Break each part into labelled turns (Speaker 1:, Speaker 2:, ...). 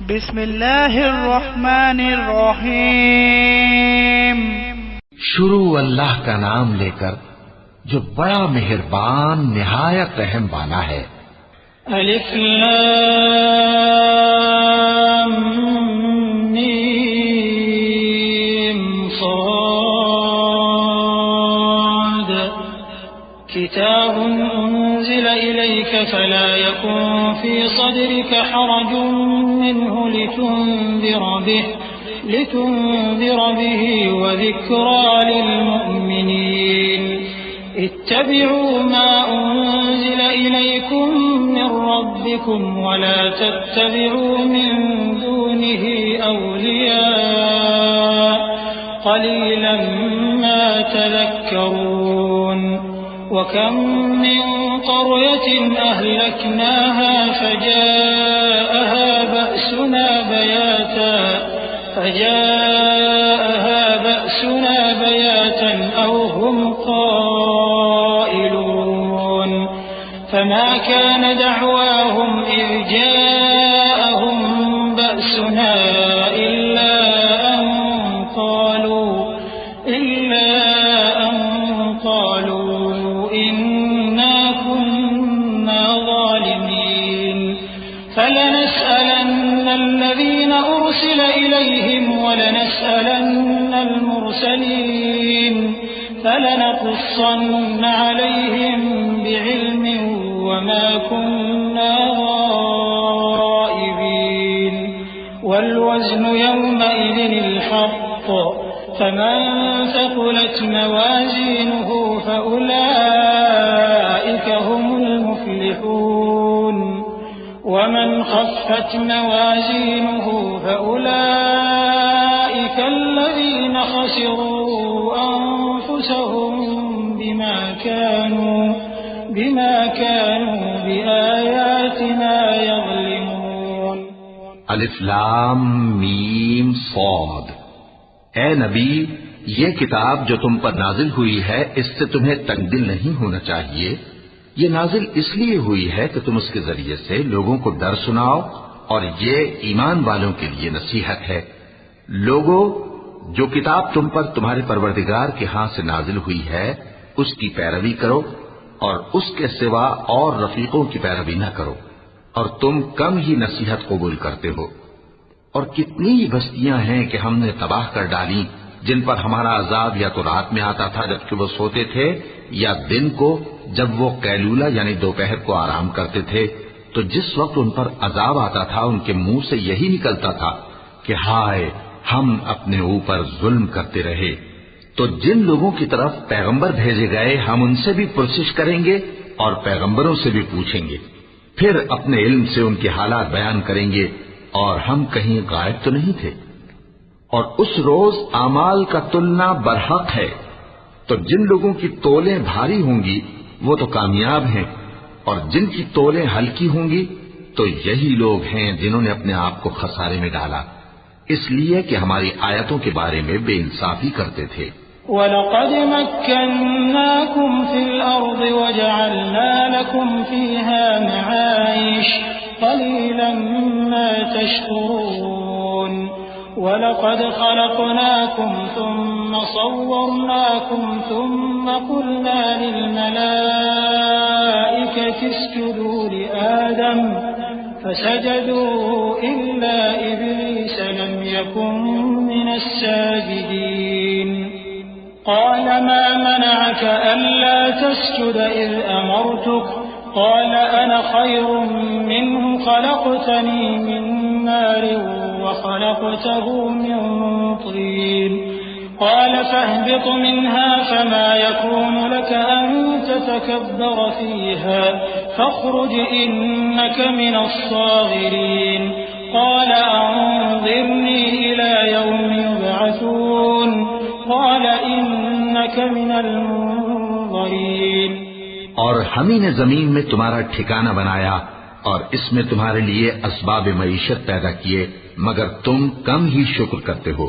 Speaker 1: بسم اللہ الرحمن الرحیم.
Speaker 2: شروع اللہ کا نام لے کر جو بڑا مہربان نہایت رحم والا ہے.
Speaker 3: الف لام میم صاد کتاب انزل الیک فلا یکن فی صدرک حرج منه لتنذر به وذکرى للمؤمنین. اتبعوا ما انزل الیکم من ربکم ولا تتبعوا من دونه اولیاء قلیلا ما تذکرون. وكم من قرية أهلكناها فجاءها بأسنا بياتا أو هم قائلون. فما كان دعواهم إذ جاءهم بأسنا إلا أن قالوا إنا كنا ظالمين. فلنسألن الذين أرسل إليهم ولنسألن المرسلين فلنقصن عليهم بعلم وما كنا غائبين. والوزن يومئذ الحق فمن ثقلت موازينه فأولئك هم المفلحون. ومن خفت موازينه فأولئك الذين خسروا أنفسهم بما كانوا بآياتنا يظلمون.
Speaker 2: الف لام میم صاد. اے نبی، یہ کتاب جو تم پر نازل ہوئی ہے اس سے تمہیں تنگ دل نہیں ہونا چاہیے. یہ نازل اس لیے ہوئی ہے کہ تم اس کے ذریعے سے لوگوں کو ڈر سناؤ اور یہ ایمان والوں کے لیے نصیحت ہے. لوگوں، جو کتاب تم پر تمہارے پروردگار کے ہاں سے نازل ہوئی ہے اس کی پیروی کرو اور اس کے سوا اور رفیقوں کی پیروی نہ کرو، اور تم کم ہی نصیحت قبول کرتے ہو. اور کتنی بستیاں ہیں کہ ہم نے تباہ کر ڈالی جن پر ہمارا عذاب یا تو رات میں آتا تھا جبکہ وہ سوتے تھے، یا دن کو جب وہ قیلولہ یعنی دوپہر کو آرام کرتے تھے. تو جس وقت ان پر عذاب آتا تھا ان کے منہ سے یہی نکلتا تھا کہ ہائے ہم اپنے اوپر ظلم کرتے رہے. تو جن لوگوں کی طرف پیغمبر بھیجے گئے ہم ان سے بھی پرسش کریں گے اور پیغمبروں سے بھی پوچھیں گے، پھر اپنے علم سے ان کے حالات بیان کریں گے اور ہم کہیں غائب تو نہیں تھے. اور اس روز اعمال کا تلنا برحق ہے، تو جن لوگوں کی تولیں بھاری ہوں گی وہ تو کامیاب ہیں، اور جن کی تولیں ہلکی ہوں گی تو یہی لوگ ہیں جنہوں نے اپنے آپ کو خسارے میں ڈالا اس لیے کہ ہماری آیتوں کے بارے میں بے انصافی کرتے تھے.
Speaker 3: وَلَقَدْ مَكَّنَّاكُمْ فِي الْأَرْضِ وَجَعَلْنَا لَكُمْ فِيهَا مَعَايِشَ قَلِيلًا مَا تَشْكُرُونَ. وَلَقَدْ خَلَقْنَاكُمْ ثُمَّ صَوَّرْنَاكُمْ ثُمَّ قُلْنَا لِلْمَلَائِكَةِ اسْجُدُوا لِآدَمَ فَسَجَدُوا إِلَّا إِبْلِيسَ لَمْ يَكُنْ مِنَ السَّاجِدِينَ. قَالَ مَا مَنَعَكَ أَلَّا تَسْجُدَ إِذْ أَمَرْتُكَ قَالَ أَنَا خَيْرٌ مِّنْهُ خَلَقْتَنِي مِنْ نَارٍ وَخَلَقْتَهُ مِنْ طِينٍ. قَالَ فَاهْبِطْ مِنْهَا فَمَا يَكُونُ لَكَ أَن تَتَكَبَّرَ فِيهَا فَاخْرُجْ إِنَّكَ مِنَ الصَّاغِرِينَ. قَالَ أَنظِرْنِي إِلَى يَوْمِ يُبْعَثُونَ. قَالَ إِنَّكَ مِنَ الْمُنظَرِينَ.
Speaker 2: اور ہم ہی نے زمین میں تمہارا ٹھکانہ بنایا اور اس میں تمہارے لیے اسباب معیشت پیدا کیے، مگر تم کم ہی شکر کرتے ہو.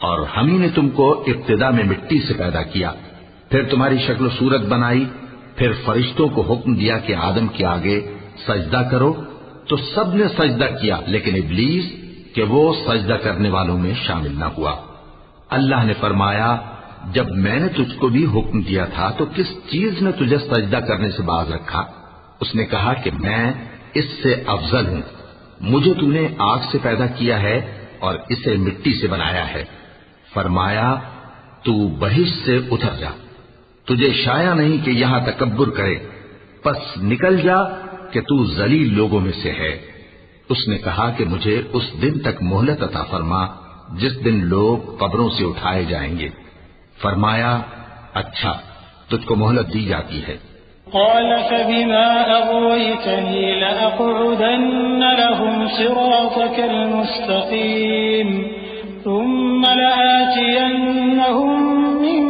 Speaker 2: اور ہم ہی نے تم کو ابتدا میں مٹی سے پیدا کیا، پھر تمہاری شکل و صورت بنائی، پھر فرشتوں کو حکم دیا کہ آدم کے آگے سجدہ کرو، تو سب نے سجدہ کیا لیکن ابلیس کہ وہ سجدہ کرنے والوں میں شامل نہ ہوا۔ اللہ نے فرمایا جب میں نے تجھ کو بھی حکم دیا تھا تو کس چیز نے تجھے سجدہ کرنے سے باز رکھا؟ اس نے کہا کہ میں اس سے افضل ہوں، مجھے تو نے آگ سے پیدا کیا ہے اور اسے مٹی سے بنایا ہے۔ فرمایا تو بہشت سے اتر جا، تجھے شایع نہیں کہ یہاں تکبر کرے، پس نکل جا کہ تو ذلیل لوگوں میں سے ہے۔ اس نے کہا کہ مجھے اس دن تک مہلت عطا فرما جس دن لوگ قبروں سے اٹھائے جائیں گے۔ فرمایا اچھا، تجھ کو مہلت دی جاتی ہے۔
Speaker 3: قال فبما أغويتني لأقعدن لهم صراطك المستقيم ثم لآتينهم من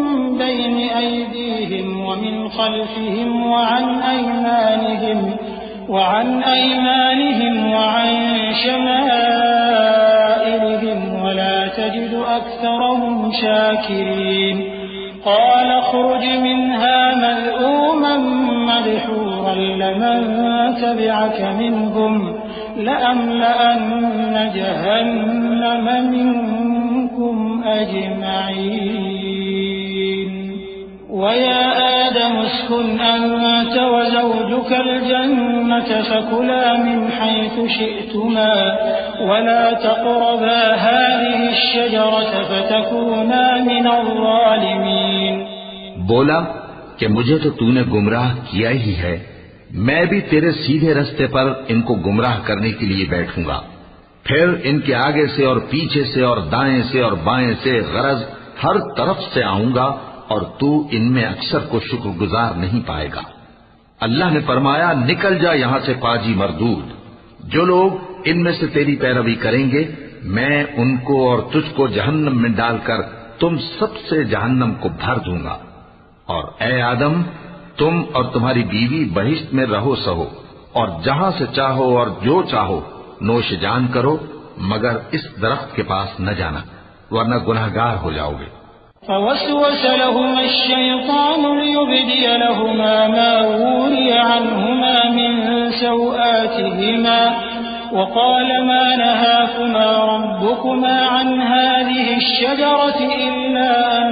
Speaker 3: بين أيديهم ومن خلفهم وعن أيمانهم وعن شمائلهم ولا تجد أكثرهم شاكرين قال اخرج منها مذءوما مدحورا لمن تبعك منهم لأملأن جهنم منكم أجمعين ويا آدم اسكن أنت وزوجك الجنة فكلا من حيث شئتما ولا تقربا هذه الشجرة فتكونا من الظالمين۔
Speaker 2: بولا کہ مجھے تو نے گمراہ کیا ہی ہے، میں بھی تیرے سیدھے رستے پر ان کو گمراہ کرنے کے لیے بیٹھوں گا، پھر ان کے آگے سے اور پیچھے سے اور دائیں سے اور بائیں سے غرض ہر طرف سے آؤں گا اور تو ان میں اکثر کو شکر گزار نہیں پائے گا۔ اللہ نے فرمایا نکل جا یہاں سے پاجی مردود، جو لوگ ان میں سے تیری پیروی کریں گے میں ان کو اور تجھ کو جہنم میں ڈال کر تم سب سے جہنم کو بھر دوں گا۔ اور اے آدم تم اور تمہاری بیوی بہشت میں رہو سہو اور جہاں سے چاہو اور جو چاہو نوش جان کرو، مگر اس درخت کے پاس نہ جانا ورنہ گناہگار ہو جاؤ گے۔
Speaker 3: فوسوس لهما الشيطان ليبدي لهما ما وري عنهما من سوآتهما وقال ما نهاكما ربكما عن هذه الشجرة إلا أن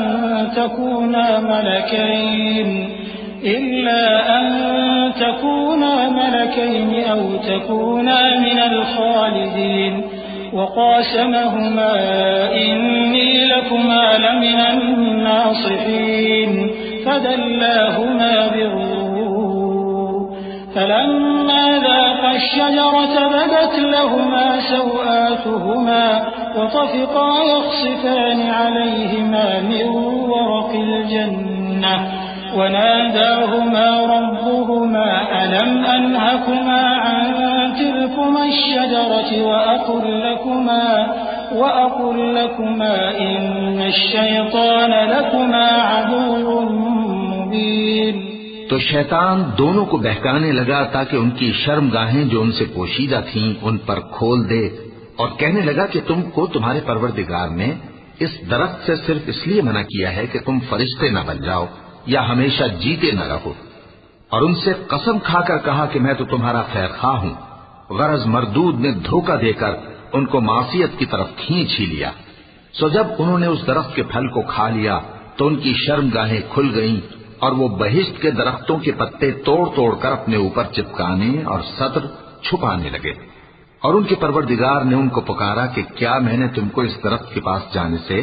Speaker 3: تكونا ملكين أو تكونا من الخالدين وقاسمهما إني لكما لمن الناصحين فدلاهما بغرور فلما ذاقا الشجرة بدت لهما سوآتهما وطفقا يخصفان عليهما من ورق الجنة وناداهما ربهما ألم أنهكما عن تلكما الشجرة وأقل لكما إن الشيطان لكما عدو مبين۔
Speaker 2: تو شیطان دونوں کو بہکانے لگا تاکہ ان کی شرمگاہیں جو ان سے پوشیدہ تھیں ان پر کھول دے، اور کہنے لگا کہ تم کو تمہارے پروردگار نے اس درخت سے صرف اس لیے منع کیا ہے کہ تم فرشتے نہ بن جاؤ یا ہمیشہ جیتے نہ رہو، اور ان سے قسم کھا کر کہا کہ میں تو تمہارا خیر خواہ ہوں۔ غرض مردود نے دھوکہ دے کر ان کو معصیت کی طرف کھینچ ہی لیا۔ سو جب انہوں نے اس درخت کے پھل کو کھا لیا تو ان کی شرمگاہیں کھل گئیں اور وہ بہشت کے درختوں کے پتے توڑ توڑ کر اپنے اوپر چپکانے اور سطر چھپانے لگے، اور ان کے پروردگار نے ان کو پکارا کہ کیا میں نے تم کو اس درخت کے پاس جانے سے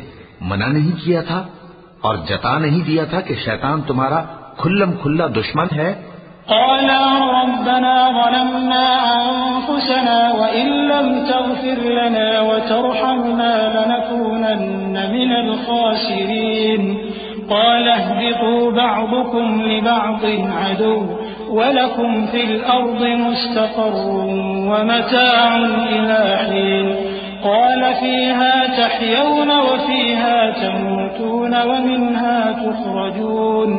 Speaker 2: منع نہیں کیا تھا اور جتا نہیں دیا تھا کہ شیطان تمہارا کھلم کھلا دشمن ہے؟
Speaker 3: قالا ربنا ظلمنا أنفسنا وإن لم تغفر لنا وترحمنا لنكونن من الخاسرين قال اهبطوا بعضكم لبعض عدو ولكم في الأرض مستقر ومتاع إلى حين قال فيها تحيون وفيها تموتون ومنها تخرجون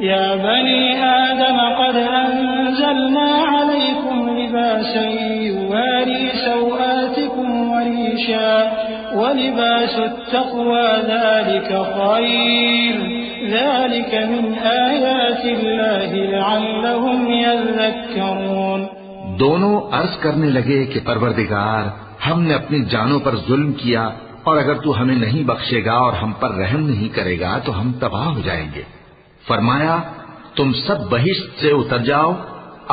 Speaker 3: يا بني آدم قد أنزلنا عليكم لباسا يواري سوآتكم وريشا ولباس التقوى ذلك خير ذلك من آيات الله لعلهم يذكرون۔
Speaker 2: دونوں عرض کرنے لگے کہ پروردگار، ہم نے اپنی جانوں پر ظلم کیا، اور اگر تو ہمیں نہیں بخشے گا اور ہم پر رحم نہیں کرے گا تو ہم تباہ ہو جائیں گے۔ فرمایا تم سب بہشت سے اتر جاؤ،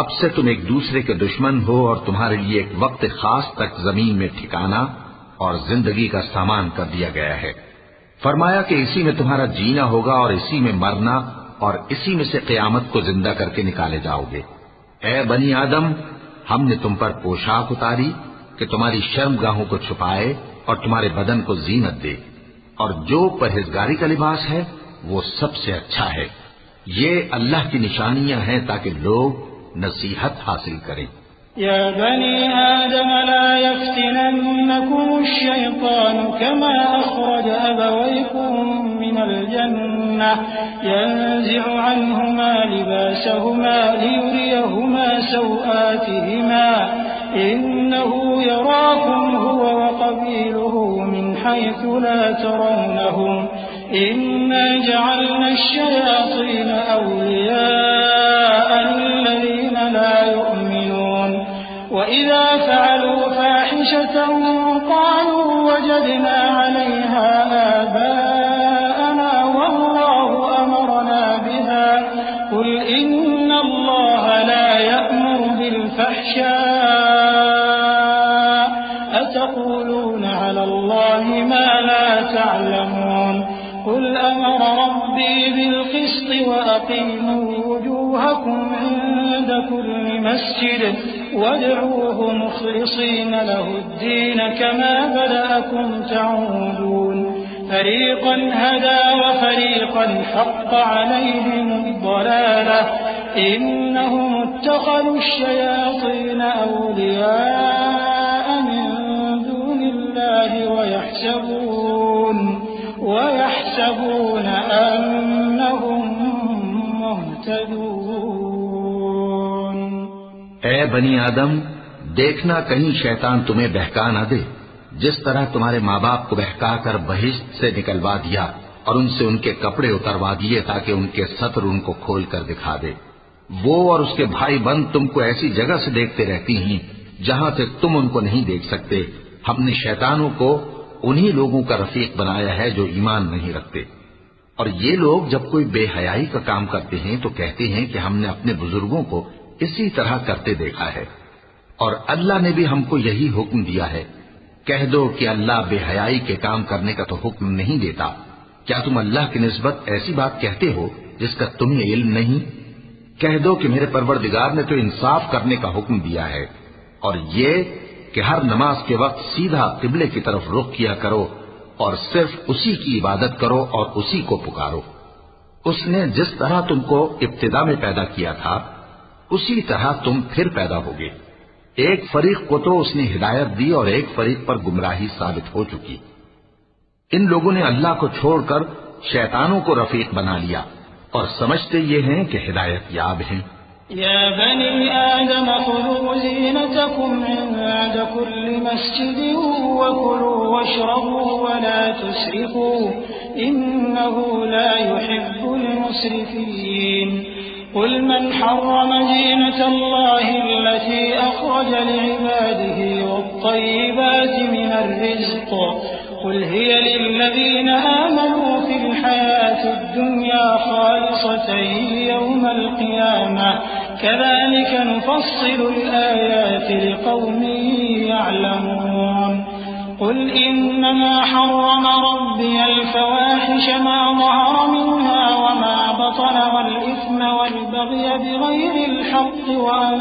Speaker 2: اب سے تم ایک دوسرے کے دشمن ہو اور تمہارے لیے ایک وقت خاص تک زمین میں ٹھکانا اور زندگی کا سامان کر دیا گیا ہے۔ فرمایا کہ اسی میں تمہارا جینا ہوگا اور اسی میں مرنا، اور اسی میں سے قیامت کو زندہ کر کے نکالے جاؤ گے۔ اے بنی آدم، ہم نے تم پر پوشاک اتاری کہ تمہاری شرمگاہوں کو چھپائے اور تمہارے بدن کو زینت دے، اور جو پرہیزگاری کا لباس ہے وہ سب سے اچھا ہے۔ یہ اللہ کی نشانیاں ہیں تاکہ لوگ نصیحت حاصل کریں۔
Speaker 3: يا بني آدم لا يفتننكم الشيطان كما أخرج أبويكم من الجنة ينزع عنهما لباسهما ليريهما سوآتهما إنه يراكم هو وقبيله من حيث لا ترونهم إنا جعلنا الشياطين أولياء للذين لا يؤمنون وإذا فعلوا فاحشة قالوا وجدنا عليها آباءنا والله أمرنا بها قل إن الله لا يأمر بالفحشاء أتقولون على الله ما لا تعلمون قل أمر ربي بالقسط وأقيموا وجوهكم عند كل مسجد وادعوه مخلصين له الدين كما بدأكم تعودون فريقا هدى وفريقا حق عليهم الضلالة إنهم اتخذوا الشياطين أولياء من دون الله ويحسبون أنهم مهتدون۔
Speaker 2: اے بنی آدم، دیکھنا کہیں شیطان تمہیں بہکا نہ دے، جس طرح تمہارے ماں باپ کو بہکا کر بہشت سے نکلوا دیا اور ان سے ان کے کپڑے اتروا دیے تاکہ ان کے ستر ان کو کھول کر دکھا دے۔ وہ اور اس کے بھائی بند تم کو ایسی جگہ سے دیکھتے رہتی ہیں جہاں سے تم ان کو نہیں دیکھ سکتے۔ ہم نے شیطانوں کو انہی لوگوں کا رفیق بنایا ہے جو ایمان نہیں رکھتے۔ اور یہ لوگ جب کوئی بے حیائی کا کام کرتے ہیں تو کہتے ہیں کہ ہم نے اپنے بزرگوں کو اسی طرح کرتے دیکھا ہے، اور اللہ نے بھی ہم کو یہی حکم دیا ہے۔ کہہ دو کہ اللہ بے حیائی کے کام کرنے کا تو حکم نہیں دیتا۔ کیا تم اللہ کی نسبت ایسی بات کہتے ہو جس کا تمہیں علم نہیں؟ کہہ دو کہ میرے پروردگار نے تو انصاف کرنے کا حکم دیا ہے، اور یہ کہ ہر نماز کے وقت سیدھا قبلے کی طرف رخ کیا کرو اور صرف اسی کی عبادت کرو اور اسی کو پکارو۔ اس نے جس طرح تم کو ابتدا میں پیدا کیا تھا اسی طرح تم پھر پیدا ہوگے۔ ایک فریق کو تو اس نے ہدایت دی اور ایک فریق پر گمراہی ثابت ہو چکی۔ ان لوگوں نے اللہ کو چھوڑ کر شیطانوں کو رفیق بنا لیا اور سمجھتے یہ ہیں کہ ہدایت یاب ہیں۔
Speaker 3: يا بني آدم خذوا زينتكم عند كل مسجد وكلوا واشربوا ولا تسرفوا إنه لا يحب المسرفين قل من حرم زينة الله التي أخرج لعباده والطيبات من الرزق قل هي للذين آمنوا في الحياة الدنيا خالصة يوم القيامة كذلك نفصل الآيات لقوم يعلمون قل إنما حرم ربي الفواحش ما ظهر منها وما بطن والإثم والبغي بغير الحق وأن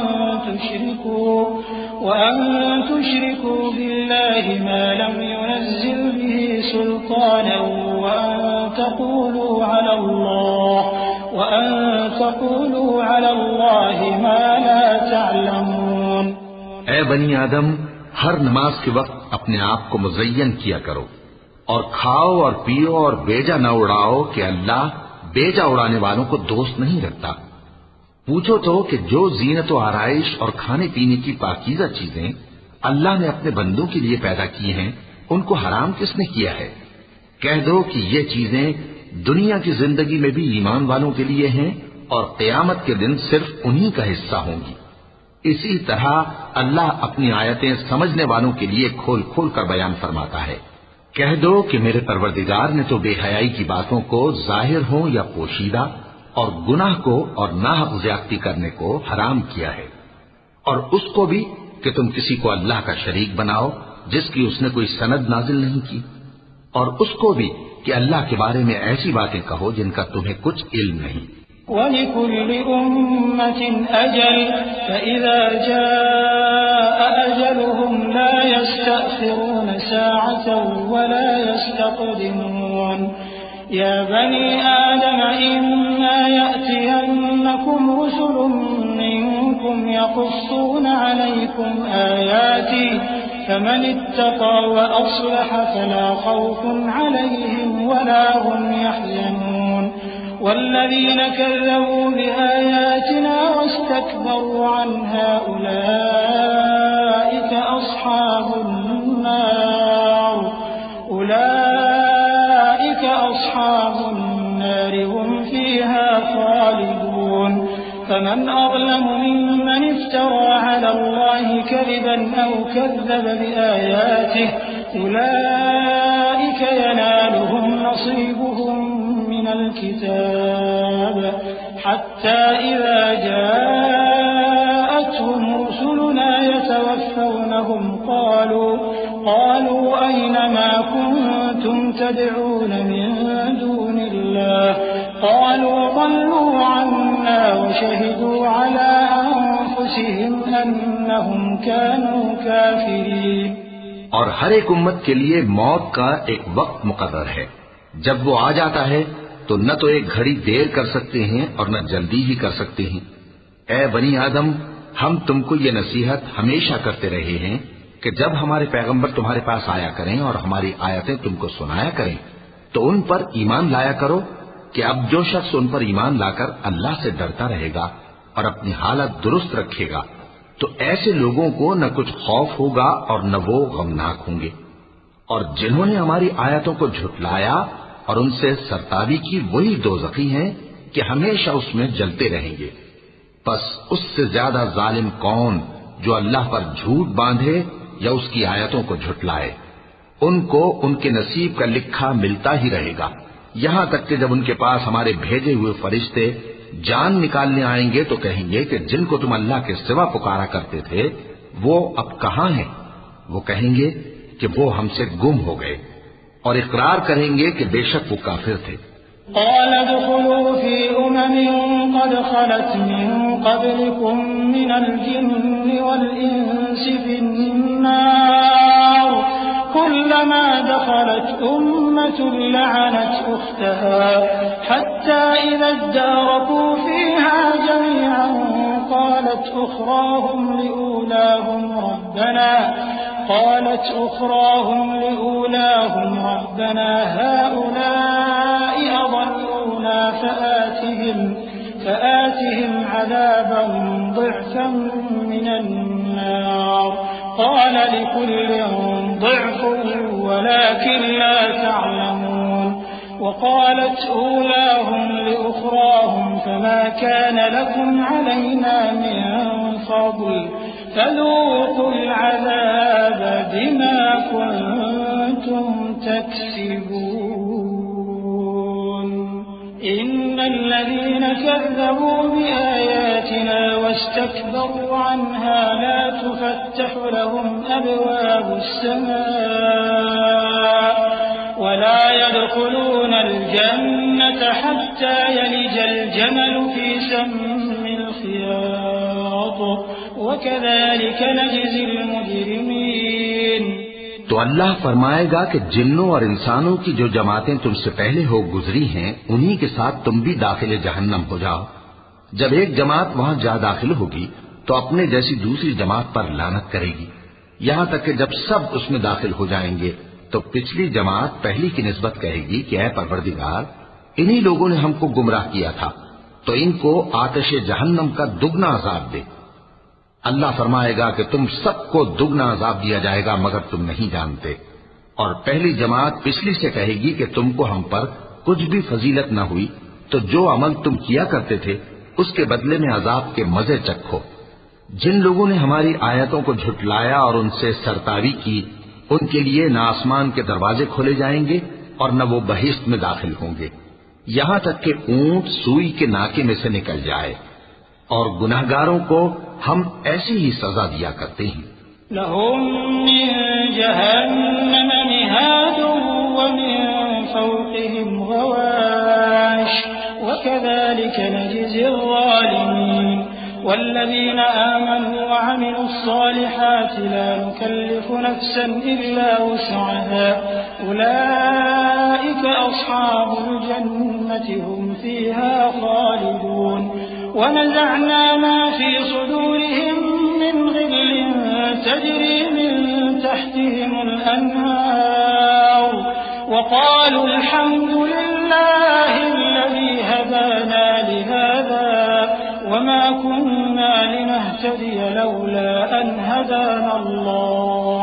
Speaker 3: تشركوا بالله ما لم ينزل به سلطانا وأن تقولوا على الله ما لا تعلمون۔
Speaker 2: اے بنی آدم، ہر نماز کے وقت اپنے آپ کو مزین کیا کرو اور کھاؤ اور پیو اور بیجا نہ اڑاؤ کہ اللہ بیجا اڑانے والوں کو دوست نہیں رکھتا۔ پوچھو تو کہ جو زینت و آرائش اور کھانے پینے کی پاکیزہ چیزیں اللہ نے اپنے بندوں کے لیے پیدا کی ہیں ان کو حرام کس نے کیا ہے؟ کہہ دو کہ یہ چیزیں دنیا کی زندگی میں بھی ایمان والوں کے لیے ہیں اور قیامت کے دن صرف انہی کا حصہ ہوں گی۔ اسی طرح اللہ اپنی آیتیں سمجھنے والوں کے لیے کھول کھول کر بیان فرماتا ہے۔ کہہ دو کہ میرے پروردگار نے تو بے حیائی کی باتوں کو ظاہر ہوں یا پوشیدہ اور گناہ کو اور ناحق زیادتی کرنے کو حرام کیا ہے، اور اس کو بھی کہ تم کسی کو اللہ کا شریک بناؤ جس کی اس نے کوئی سند نازل نہیں کی، اور اس کو بھی کہ اللہ کے بارے میں ایسی باتیں کہو جن کا تمہیں کچھ علم نہیں۔
Speaker 3: وَلِكُلِّ أُمَّةٍ أَجَلٌ فَإِذَا جَاءَ أَجَلُهُمْ لَا يَسْتَأْخِرُونَ سَاعَةً وَلَا يَسْتَقْدِمُونَ يَا بَنِي آدَمَ إِمَّا يَأْتِيَنَّكُمْ رُسُلٌ مِّنكُمْ يَقُصُّونَ عَلَيْكُمْ آيَاتِي فَمَنِ اتَّقَىٰ وَأَصْلَحَ فَلَا خَوْفٌ عَلَيْهِمْ وَلَا هُمْ يَحْزَنُونَ والذين كذبوا بآياتنا واستكبروا عنها أولئك أصحاب النار هم فيها خالدون فمن أظلم ممن افترى على الله كذبا أو كذب بآياته أولئك ينالهم نصيبهم من الكتاب حتى إذا جاءتهم رسلنا يتوفونهم قالوا أين ما كنتم تدعون من دون الله قالوا ضلوا عنا وشهدوا على أنفسهم أنهم كانوا كافرين۔
Speaker 2: اور ہر ایک امت کے لیے موت کا ایک وقت مقرر ہے، جب وہ آ جاتا ہے تو نہ تو ایک گھڑی دیر کر سکتے ہیں اور نہ جلدی ہی کر سکتے ہیں۔ اے بنی آدم، ہم تم کو یہ نصیحت ہمیشہ کرتے رہے ہیں کہ جب ہمارے پیغمبر تمہارے پاس آیا کریں اور ہماری آیتیں تم کو سنایا کریں تو ان پر ایمان لایا کرو، کہ اب جو شخص ان پر ایمان لا کر اللہ سے ڈرتا رہے گا اور اپنی حالت درست رکھے گا تو ایسے لوگوں کو نہ کچھ خوف ہوگا اور نہ وہ غمناک ہوں گے، اور جنہوں نے ہماری آیتوں کو جھٹلایا اور ان سے سرتابی کی وہی دوزخی ہیں کہ ہمیشہ اس میں جلتے رہیں گے۔ پس اس سے زیادہ ظالم کون جو اللہ پر جھوٹ باندھے یا اس کی آیتوں کو جھٹلائے؟ ان کو ان کے نصیب کا لکھا ملتا ہی رہے گا، یہاں تک کہ جب ان کے پاس ہمارے بھیجے ہوئے فرشتے جان نکالنے آئیں گے تو کہیں گے کہ جن کو تم اللہ کے سوا پکارا کرتے تھے وہ اب کہاں ہیں؟ وہ کہیں گے کہ وہ ہم سے گم ہو گئے، اور اقرار کریں گے کہ بے شک وہ کافر تھے۔
Speaker 3: قال ادخلوا في قد خلت من قبلكم من الجن والإنس في النار كلما دخلت أمة لعنت أختها حتى إذا اداركوا فيها جميعا قالت أخراهم لأولاهم ربنا هؤلاء أضلونا فآتهم عذابا ضعفا من النار قال لكل ضعف ولكن لا تعلمون وقالت أولاهم لأخراهم فما كان لكم علينا من فضل فذوقوا العذاب بما كنتم تكسبون إن الذين كذبوا بآياتنا واستكبروا عنها لا تفتح لهم أبواب السماء ولا يدخلون الجنة حتى يلج الجمل في سم الخياط وكذلك نجزي المجرمين۔
Speaker 2: تو اللہ فرمائے گا کہ جنوں اور انسانوں کی جو جماعتیں تم سے پہلے ہو گزری ہیں انہی کے ساتھ تم بھی داخل جہنم ہو جاؤ۔ جب ایک جماعت وہاں جا داخل ہوگی تو اپنے جیسی دوسری جماعت پر لعنت کرے گی، یہاں تک کہ جب سب اس میں داخل ہو جائیں گے تو پچھلی جماعت پہلی کی نسبت کہے گی کہ اے پروردگار، انہی لوگوں نے ہم کو گمراہ کیا تھا، تو ان کو آتش جہنم کا دگنا عذاب دے۔ اللہ فرمائے گا کہ تم سب کو دگنا عذاب دیا جائے گا مگر تم نہیں جانتے، اور پہلی جماعت پچھلی سے کہے گی کہ تم کو ہم پر کچھ بھی فضیلت نہ ہوئی، تو جو عمل تم کیا کرتے تھے اس کے بدلے میں عذاب کے مزے چکھو۔ جن لوگوں نے ہماری آیتوں کو جھٹلایا اور ان سے سرتاوی کی، ان کے لیے نہ آسمان کے دروازے کھولے جائیں گے اور نہ وہ بہشت میں داخل ہوں گے، یہاں تک کہ اونٹ سوئی کے ناکے میں سے نکل جائے، اور گناہگاروں کو ہم ایسی ہی سزا دیا کرتے ہیں۔
Speaker 3: لهم من جهنم مهاد ومن فوقهم غواش وكذلك نجزي الظالمين والذين آمنوا وعملوا الصالحات لا نكلف نفسا إلا وسعها أولئك أصحاب الجنة هم فيها خالدون ونزعنا ما في صدورهم من غل تجري من تحتهم الأنهار وقالوا الحمد لله الذي هدانا لهذا وما كنا لنهتدي لولا أن هدانا الله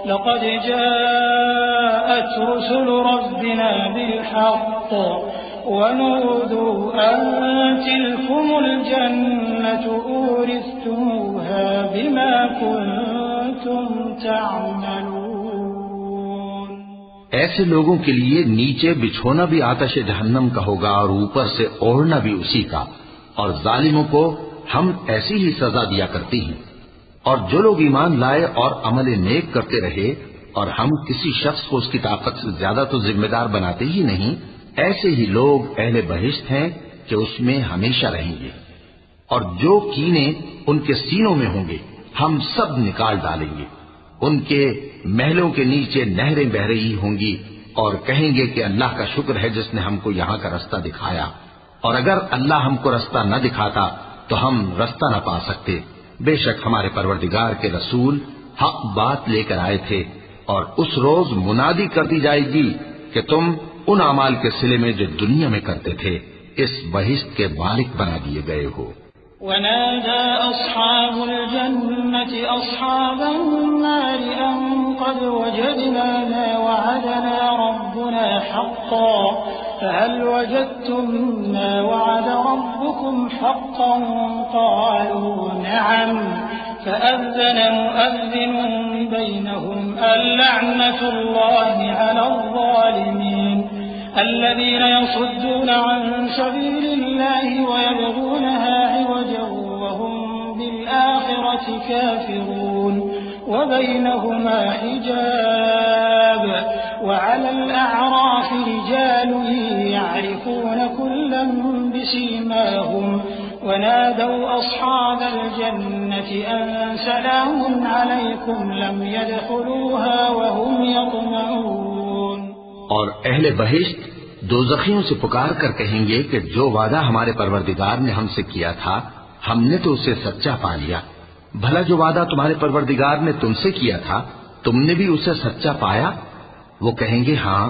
Speaker 3: لقد جاءت رسل ربنا بالحق ونودوا أن تلكم الجنة أورثتموها بما كنتم تعملون۔
Speaker 2: ایسے لوگوں کے لیے نیچے بچھونا بھی آتش جہنم کا ہوگا اور اوپر سے اوڑھنا بھی اسی کا، اور ظالموں کو ہم ایسی ہی سزا دیا کرتی ہیں۔ اور جو لوگ ایمان لائے اور عمل نیک کرتے رہے، اور ہم کسی شخص کو اس کی طاقت سے زیادہ تو ذمہ دار بناتے ہی نہیں، ایسے ہی لوگ اہل بہشت ہیں کہ اس میں ہمیشہ رہیں گے، اور جو کینے ان کے سینوں میں ہوں گے ہم سب نکال ڈالیں گے۔ ان کے محلوں کے نیچے نہریں بہ رہی ہوں گی، اور کہیں گے کہ اللہ کا شکر ہے جس نے ہم کو یہاں کا رستہ دکھایا، اور اگر اللہ ہم کو رستہ نہ دکھاتا تو ہم رستہ نہ پا سکتے۔ بے شک ہمارے پروردگار کے رسول حق بات لے کر آئے تھے، اور اس روز منادی کر دی جائے گی کہ تم ان اعمال کے صلے میں جو دنیا میں کرتے تھے اس بہشت کے مالک بنا دیے گئے ہو۔
Speaker 3: ونادى أصحاب الجنة أصحاب النار أن قد وجدنا ما وعدنا ربنا حقا فهل وجدتم ما وعد ربكم حقا قالوا نعم فأذن مؤذن بينهم اللعنة الله على الظالمين الذين يصدون عن سبيل الله ويبغونها عوجا وهم بالآخرة كافرون وبينهما حجاب وعلى الأعراف رجال يعرفون كلا بسيماهم ونادوا أصحاب الجنة أن سلام عليكم لم يدخلوها وهم يطمعون۔
Speaker 2: اور اہل بہشت دوزخیوں سے پکار کر کہیں گے کہ جو وعدہ ہمارے پروردگار نے ہم سے کیا تھا ہم نے تو اسے سچا پا لیا، بھلا جو وعدہ تمہارے پروردگار نے تم سے کیا تھا تم نے بھی اسے سچا پایا؟ وہ کہیں گے ہاں۔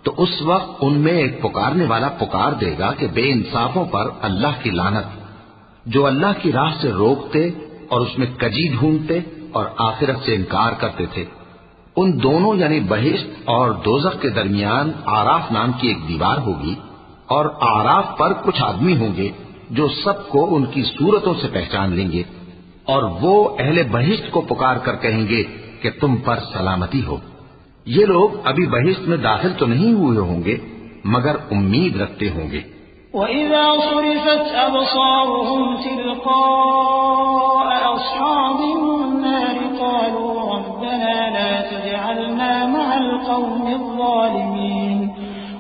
Speaker 2: تو اس وقت ان میں ایک پکارنے والا پکار دے گا کہ بے انصافوں پر اللہ کی لعنت، جو اللہ کی راہ سے روکتے اور اس میں کجی ڈھونڈتے اور آخرت سے انکار کرتے تھے۔ ان دونوں یعنی بہشت اور دوزخ کے درمیان آراف نام کی ایک دیوار ہوگی، اور آراف پر کچھ آدمی ہوں گے جو سب کو ان کی صورتوں سے پہچان لیں گے، اور وہ اہل بہشت کو پکار کر کہیں گے کہ تم پر سلامتی ہو۔ یہ لوگ ابھی بہشت میں داخل تو نہیں ہوئے ہوں گے مگر امید رکھتے ہوں گے۔
Speaker 3: وَإِذَا صُرِفَتْ أَبْصَارُهُمْ تِلْقَاءَ أَصْحَابِ النَّارِ قَالُوا رَبَّنَا لَا تَجْعَلْنَا مَعَ الْقَوْمِ الظَّالِمِينَ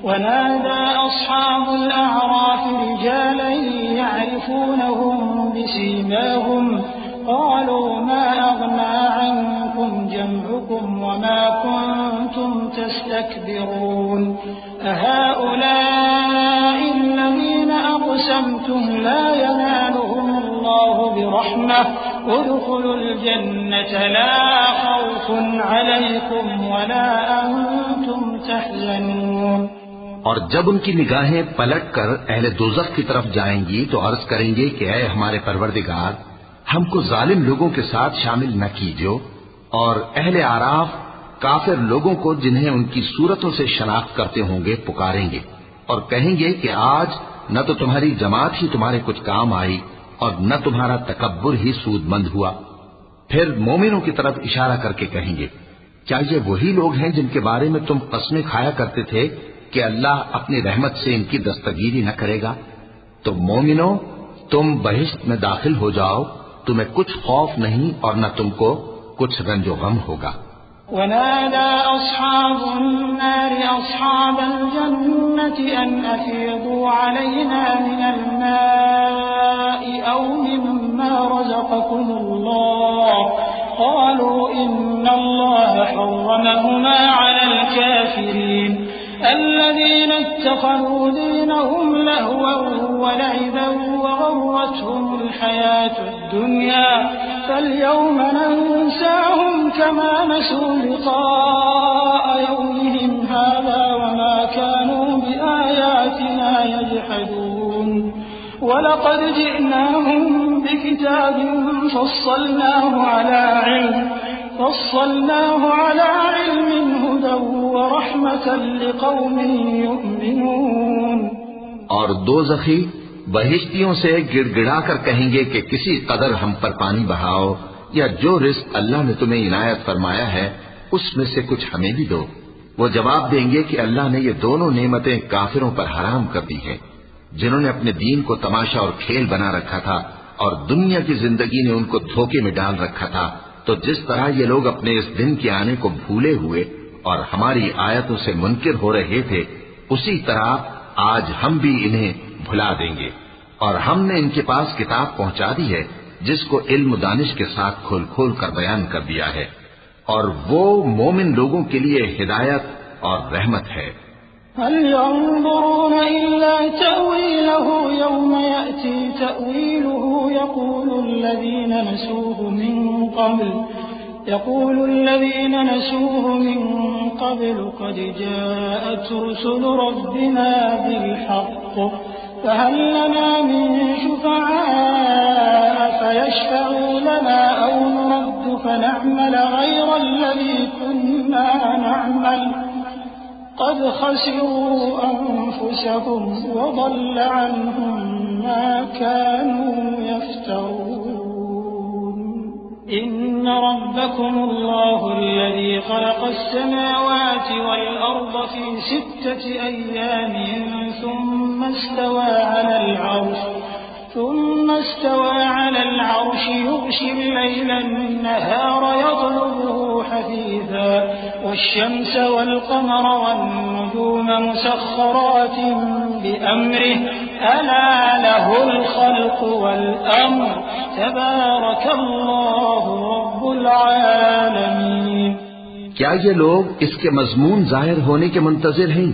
Speaker 3: ونادى أصحاب الأعراف رجالا يعرفونهم بسيماهم قالوا ما أغنى عنكم جمعكم وما كنتم تستكبرون أهؤلاء الذين أقسمتم لا ينالهم الله برحمة ادخلوا الجنة لا خوف عليكم ولا أنتم تحزنون۔
Speaker 2: اور جب ان کی نگاہیں پلٹ کر اہل دوزخ کی طرف جائیں گی تو عرض کریں گے کہ اے ہمارے پروردگار، ہم کو ظالم لوگوں کے ساتھ شامل نہ کیجو۔ اور اہل آراف کافر لوگوں کو جنہیں ان کی صورتوں سے شناخت کرتے ہوں گے پکاریں گے اور کہیں گے کہ آج نہ تو تمہاری جماعت ہی تمہارے کچھ کام آئی اور نہ تمہارا تکبر ہی سود مند ہوا۔ پھر مومنوں کی طرف اشارہ کر کے کہیں گے، کیا یہ وہی لوگ ہیں جن کے بارے میں تم قسمیں کھایا کرتے تھے کہ اللہ اپنی رحمت سے ان کی دستگیری نہ کرے گا؟ تو مومنوں، تم بہشت میں داخل ہو جاؤ، تمہیں کچھ خوف نہیں اور نہ تم کو کچھ رنج و غم ہوگا۔
Speaker 3: ونادى أصحاب النار أصحاب الجنة أن أفيضوا علينا من الماء أو مما رزقكم الله قالوا إن الله حرمهما على الكافرين الذين اتخذوا دينهم لهوا ولعبا وغرتهم الحياة الدنيا فاليوم ننساهم كما نسوا لقاء يومهم هذا وما كانوا بآياتنا يجحدون ولقد جئناهم بكتاب فصلناه على علم هدى ورحمة لقوم يؤمنون۔
Speaker 2: اور دوزخی بہشتیوں سے گڑ گڑا کر کہیں گے کہ کسی قدر ہم پر پانی بہاؤ، یا جو رزق اللہ نے تمہیں عنایت فرمایا ہے اس میں سے کچھ ہمیں بھی دو۔ وہ جواب دیں گے کہ اللہ نے یہ دونوں نعمتیں کافروں پر حرام کر دی ہیں، جنہوں نے اپنے دین کو تماشا اور کھیل بنا رکھا تھا اور دنیا کی زندگی نے ان کو دھوکے میں ڈال رکھا تھا۔ تو جس طرح یہ لوگ اپنے اس دن کے آنے کو بھولے ہوئے اور ہماری آیتوں سے منکر ہو رہے تھے، اسی طرح آج ہم بھی انہیں بھلا دیں گے۔ اور ہم نے ان کے پاس کتاب پہنچا دی ہے جس کو علم و دانش کے ساتھ کھول کھول کر بیان کر دیا ہے، اور وہ مومن لوگوں کے لیے ہدایت اور رحمت ہے۔
Speaker 3: هل ينظرون إلا تأويله يوم يأتي تأويله يقول الذين نسوه من قبل قد جاءت رسل ربنا بالحق فهل لنا من شفعاء فيشفعوا لنا أو نرد فنعمل غير الذي كنا نعمل قد خسروا أنفسهم وضل عنهم ما كانوا يفترون إن ربكم الله الذي خلق السماوات والأرض في 6 أيام ثم استوى على العرش يغشي الليل النهار يطلبه حثيثا والشمس والقمر والنجوم مسخرات بأمره ألا له الخلق والأمر تبارك الله رب العالمين۔
Speaker 2: کیا یہ لوگ اس کے مضمون ظاہر ہونے کے منتظر ہیں؟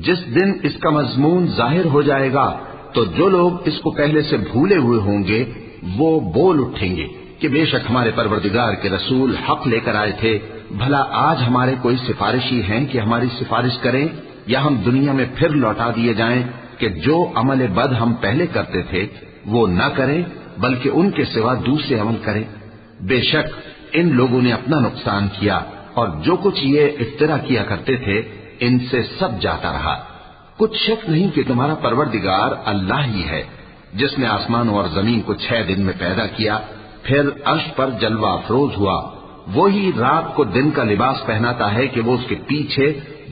Speaker 2: جس دن اس کا مضمون ظاہر ہو جائے گا تو جو لوگ اس کو پہلے سے بھولے ہوئے ہوں گے وہ بول اٹھیں گے کہ بے شک ہمارے پروردگار کے رسول حق لے کر آئے تھے، بھلا آج ہمارے کوئی سفارشی ہیں کہ ہماری سفارش کریں، یا ہم دنیا میں پھر لوٹا دیے جائیں کہ جو عمل بد ہم پہلے کرتے تھے وہ نہ کریں بلکہ ان کے سوا دوسرے عمل کریں۔ بے شک ان لوگوں نے اپنا نقصان کیا اور جو کچھ یہ افترا کیا کرتے تھے ان سے سب جاتا رہا۔ کچھ شک نہیں کہ تمہارا پروردگار اللہ ہی ہے جس نے آسمانوں اور زمین کو 6 دن میں پیدا کیا، پھر عرش پر جلوہ افروز ہوا۔ وہی رات کو دن کا لباس پہناتا ہے کہ وہ اس کے پیچھے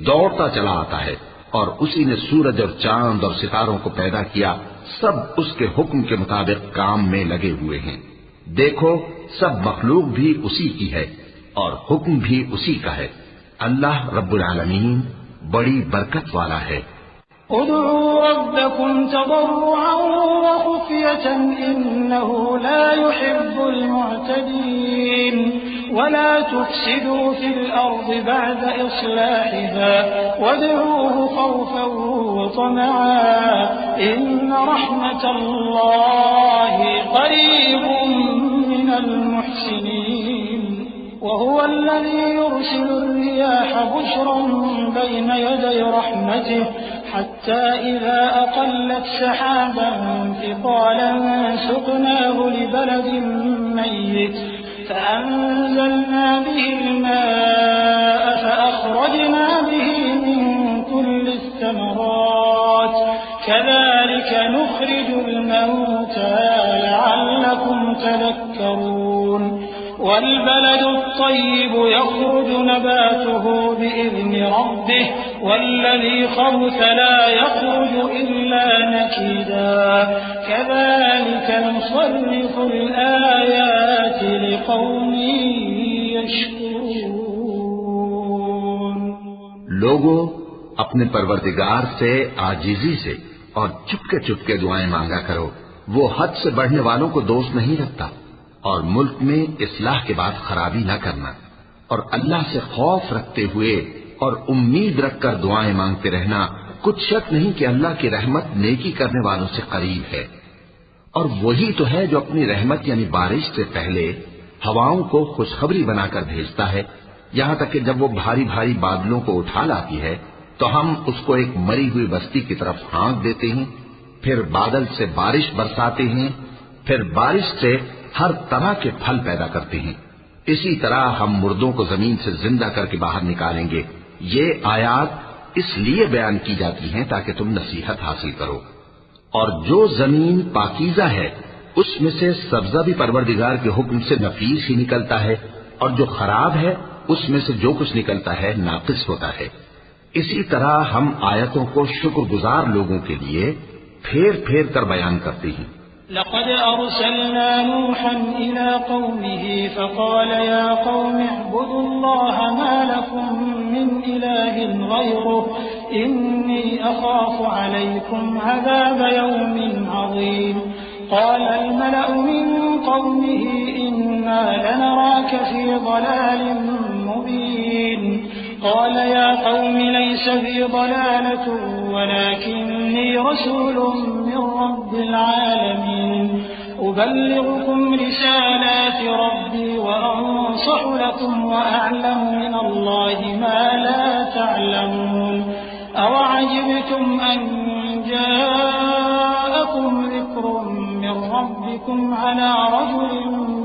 Speaker 2: دوڑتا چلا آتا ہے، اور اسی نے سورج اور چاند اور ستاروں کو پیدا کیا، سب اس کے حکم کے مطابق کام میں لگے ہوئے ہیں۔ دیکھو سب مخلوق بھی اسی کی ہے اور حکم بھی اسی کا ہے۔ اللہ رب العالمین بڑی برکت والا ہے۔
Speaker 3: ادعوا ربكم تضرعا وخفية إنه لا يحب المعتدين ولا تفسدوا في الأرض بعد إصلاحها وادعوه خوفا وطمعا إن رحمة الله قريب من المحسنين وهو الذي يرسل الرياح بشرا بين يدي رحمته حتى إذا أقلت سحابا ثقالا سقناه لبلد ميت فأنزلنا به الماء فأخرجنا به من كل الثمرات كذلك نخرج الموتى لعلكم تذكرون والبلد الطيب يخرج نباته بإذن ربه والذي خبث لا يخرج إلا نكدا كذلك نصرف الآيات لقوم يشكرون.
Speaker 2: لوگوں اپنے پروردگار سے عاجزی سے اور چپکے چپکے دعائیں مانگا کرو، وہ حد سے بڑھنے والوں کو دوست نہیں رکھتا، اور ملک میں اصلاح کے بعد خرابی نہ کرنا، اور اللہ سے خوف رکھتے ہوئے اور امید رکھ کر دعائیں مانگتے رہنا. کچھ شک نہیں کہ اللہ کی رحمت نیکی کرنے والوں سے قریب ہے، اور وہی تو ہے جو اپنی رحمت یعنی بارش سے پہلے ہواؤں کو خوشخبری بنا کر بھیجتا ہے، یہاں تک کہ جب وہ بھاری بھاری بادلوں کو اٹھا لاتی ہے تو ہم اس کو ایک مری ہوئی بستی کی طرف ہانک دیتے ہیں، پھر بادل سے بارش برساتے ہیں، پھر بارش سے ہر طرح کے پھل پیدا کرتے ہیں. اسی طرح ہم مردوں کو زمین سے زندہ کر کے باہر نکالیں گے. یہ آیات اس لیے بیان کی جاتی ہیں تاکہ تم نصیحت حاصل کرو. اور جو زمین پاکیزہ ہے اس میں سے سبزہ بھی پروردگار کے حکم سے نفیس ہی نکلتا ہے، اور جو خراب ہے اس میں سے جو کچھ نکلتا ہے ناقص ہوتا ہے. اسی طرح ہم آیتوں کو شکر گزار لوگوں کے لیے پھیر پھیر کر بیان کرتے ہیں.
Speaker 3: لقد أرسلنا نوحا إلى قومه فقال يا قوم اعبدوا الله ما لكم من إله غيره إني أخاف عليكم عذاب يوم عظيم. قال الملأ من قومه إنا لنراك في ضلال مبين. قال يا قوم ليس بي ضلالة ولكني رسول من رب العالمين أبلغكم رسالات ربي وأنصح لكم وأعلم من الله ما لا تعلمون. أوعجبتم أن جاءكم ذكر من ربكم على رجل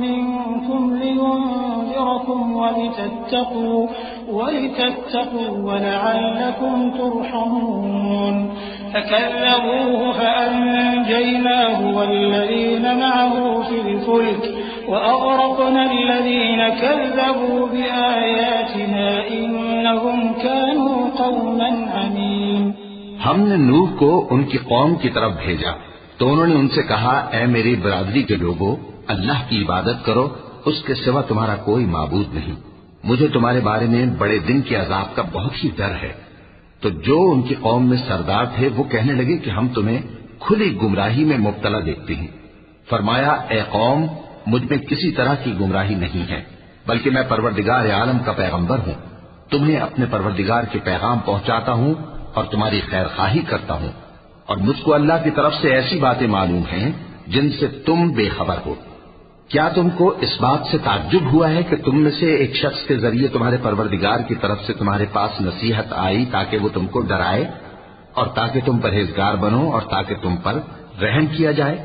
Speaker 3: منكم لينذركم ولتتقوا ولعلكم ترحمون. فكذبوه فأنجيناه والذين معه في الفلك وأغرقنا الذين كذبوا بآياتنا إنهم كانوا قوما عمين.
Speaker 2: ہم نے نوح کو ان کی قوم کی طرف بھیجا تو انہوں نے ان سے کہا، اے میری برادری کے لوگوں، اللہ کی عبادت کرو، اس کے سوا تمہارا کوئی معبود نہیں. مجھے تمہارے بارے میں بڑے دن کے عذاب کا بہت ہی ڈر ہے. تو جو ان کی قوم میں سردار تھے وہ کہنے لگے کہ ہم تمہیں کھلی گمراہی میں مبتلا دیکھتے ہیں. فرمایا، اے قوم، مجھ میں کسی طرح کی گمراہی نہیں ہے، بلکہ میں پروردگار عالم کا پیغمبر ہوں. تمہیں اپنے پروردگار کے پیغام پہنچاتا ہوں اور تمہاری خیر خواہی کرتا ہوں، اور مجھ کو اللہ کی طرف سے ایسی باتیں معلوم ہیں جن سے تم بے خبر ہو. کیا تم کو اس بات سے تعجب ہوا ہے کہ تم میں سے ایک شخص کے ذریعے تمہارے پروردگار کی طرف سے تمہارے پاس نصیحت آئی تاکہ وہ تم کو ڈرائے اور تاکہ تم پرہیزگار بنو اور تاکہ تم پر رحم کیا جائے؟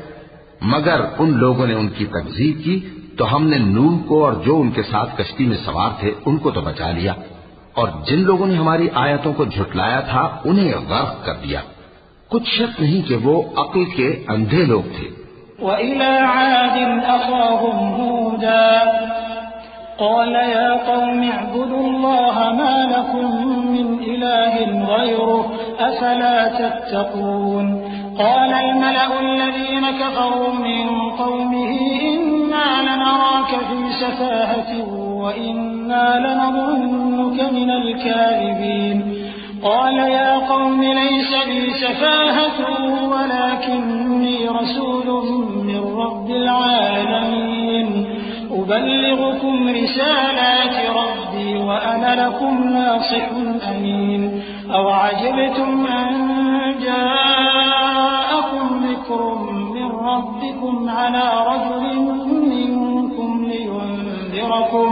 Speaker 2: مگر ان لوگوں نے ان کی تکذیب کی تو ہم نے نوح کو اور جو ان کے ساتھ کشتی میں سوار تھے ان کو تو بچا لیا، اور جن لوگوں نے ہماری آیتوں کو جھٹلایا تھا انہیں غرق کر دیا. کچھ شک نہیں کہ وہ عقل کے اندھے لوگ تھے.
Speaker 3: وَإِلَى عَادٍ أَخَاهُمْ هُودًا قَالَ يَا قَوْمِ اعْبُدُوا اللَّهَ مَا لَكُم مِّنْ إِلَٰهٍ غَيْرُهُ أَفَلَا تَتَّقُونَ. قَالَ الْمَلَأُ الَّذِينَ كَفَرُوا مِن قَوْمِهِ إِنَّا لَنَرَاكَ فِي سَفَاهَةٍ وَإِنَّا لَنَظُنُّكَ مِنَ الْكَاذِبِينَ. قال يا قوم ليس بي سفاهة ولكني رسول من رب العالمين أبلغكم رسالات ربي وأنا لكم ناصح أمين. أوعجبتم أن جاءكم ذكر من ربكم على رجل منكم لينذركم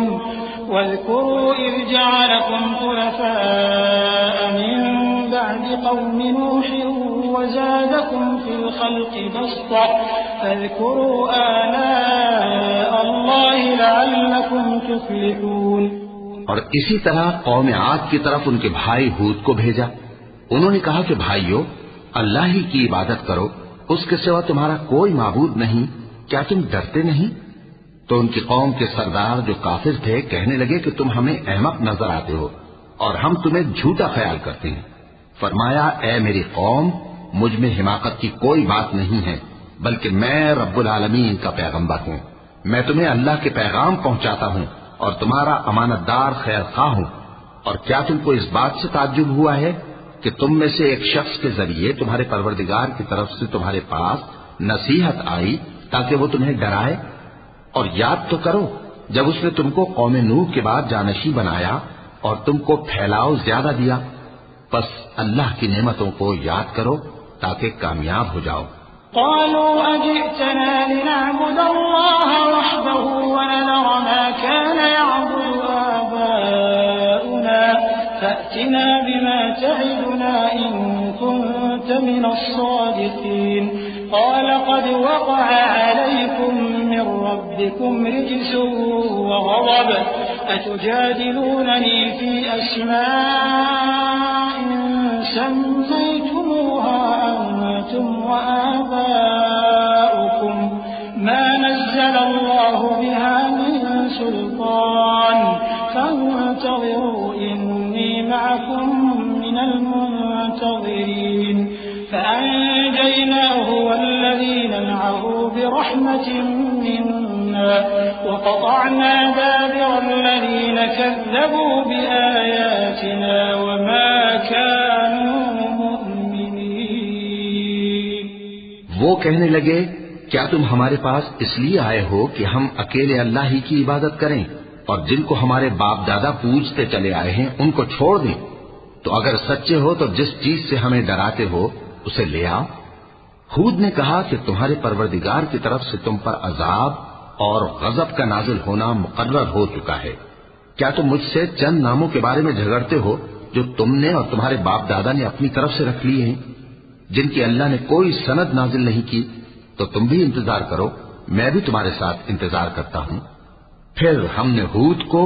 Speaker 3: واذكروا إذ جعلكم خلفاء من بعد قوم نوح وزادكم في الخلق بسطة فاذكروا آلاء الله لعلكم تفلحون.
Speaker 2: اور اسی طرح قوم عاد کی طرف ان کے بھائی ہود کو بھیجا. انہوں نے کہا کہ بھائیو، اللہ ہی کی عبادت کرو، اس کے سوا تمہارا کوئی معبود نہیں، کیا تم ڈرتے نہیں؟ تو ان کی قوم کے سردار جو کافر تھے کہنے لگے کہ تم ہمیں احمق نظر آتے ہو اور ہم تمہیں جھوٹا خیال کرتے ہیں۔ فرمایا، اے میری قوم، مجھ میں حماقت کی کوئی بات نہیں ہے، بلکہ میں رب العالمین کا پیغمبر ہوں۔ میں تمہیں اللہ کے پیغام پہنچاتا ہوں اور تمہارا امانت دار خیر خواہ ہوں۔ اور کیا تم کو اس بات سے تعجب ہوا ہے کہ تم میں سے ایک شخص کے ذریعے تمہارے پروردگار کی طرف سے تمہارے پاس نصیحت آئی تاکہ وہ تمہیں ڈرائے؟ اور یاد تو کرو جب اس نے تم کو قوم نوح کے بعد جانشین بنایا اور تم کو پھیلاؤ زیادہ دیا۔ بس اللہ کی نعمتوں کو یاد کرو تاکہ کامیاب ہو جاؤ۔
Speaker 3: قالوا أجئتنا لنعبد الله وحده ونذر ما كان يعبد آباؤنا فأتنا بما تعدنا إن كنت من الصادقين قال قد وقع عليكم من ربكم رجس وغضب أتجادلونني في أسماء سميتموها أنتم وآباؤكم ما نزل الله بها من سلطان فانتظروا إني معكم من المنتظرين فأنجيناه والذين معه برحمة منا وقطعنا دابر الذين كذبوا بآياتنا وما كانوا مؤمنين۔
Speaker 2: وہ کہنے لگے، کیا تم ہمارے پاس اس لیے آئے ہو کہ ہم اکیلے اللہ ہی کی عبادت کریں اور جن کو ہمارے باپ دادا پوجتے چلے آئے ہیں ان کو چھوڑ دیں؟ تو اگر سچے ہو تو جس چیز سے ہمیں ڈراتے ہو اسے لے آؤ۔ ہود نے کہا کہ تمہارے پروردگار کی طرف سے تم پر عذاب اور غضب کا نازل ہونا مقرر ہو چکا ہے۔ کیا تم مجھ سے چند ناموں کے بارے میں جھگڑتے ہو جو تم نے اور تمہارے باپ دادا نے اپنی طرف سے رکھ لیے ہیں، جن کی اللہ نے کوئی سند نازل نہیں کی؟ تو تم بھی انتظار کرو، میں بھی تمہارے ساتھ انتظار کرتا ہوں۔ پھر ہم نے ہود کو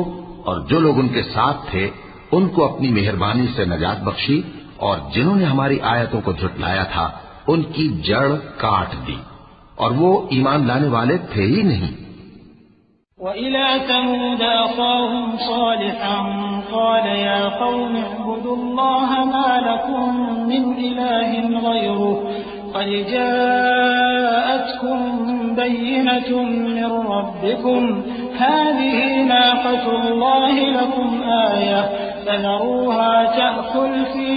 Speaker 2: اور جو لوگ ان کے ساتھ تھے ان کو اپنی مہربانی سے نجات بخشی، اور جنہوں نے ہماری آیتوں کو جھٹلایا تھا ان کی جڑ کاٹ دی، اور وہ ایمان لانے والے تھے ہی نہیں۔
Speaker 3: وَإِلَى ثَمُودَ أَخَاهُمْ صَالِحًا قَالَ يَا قَوْمِ اعْبُدُوا اللَّهَ مَا لَكُمْ مِنْ إِلَٰهٍ غَيْرُهُ قَدْ جَاءَتْكُمْ بَيِّنَةٌ مِّن رَّبِّكُمْ هَٰذِهِ نَاقَةُ اللَّهِ لَكُمْ آيَةً فَذَرُوهَا تَأْكُلْ فِي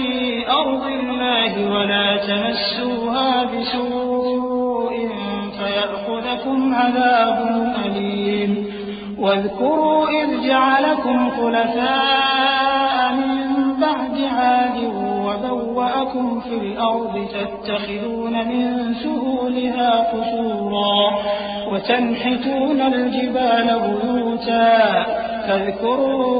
Speaker 3: أَرْضِ اللَّهِ وَلَا تَمَسُّوهَا بِسُوءٍ فَيَأْخُذَكُمْ عَذَابٌ أَلِيمٌ واذكروا إذ جعلكم خلفاء من بعد عاد وبوأكم في الأرض تتخذون من سهولها قصورا وتنحتون الجبال بيوتا فاذكروا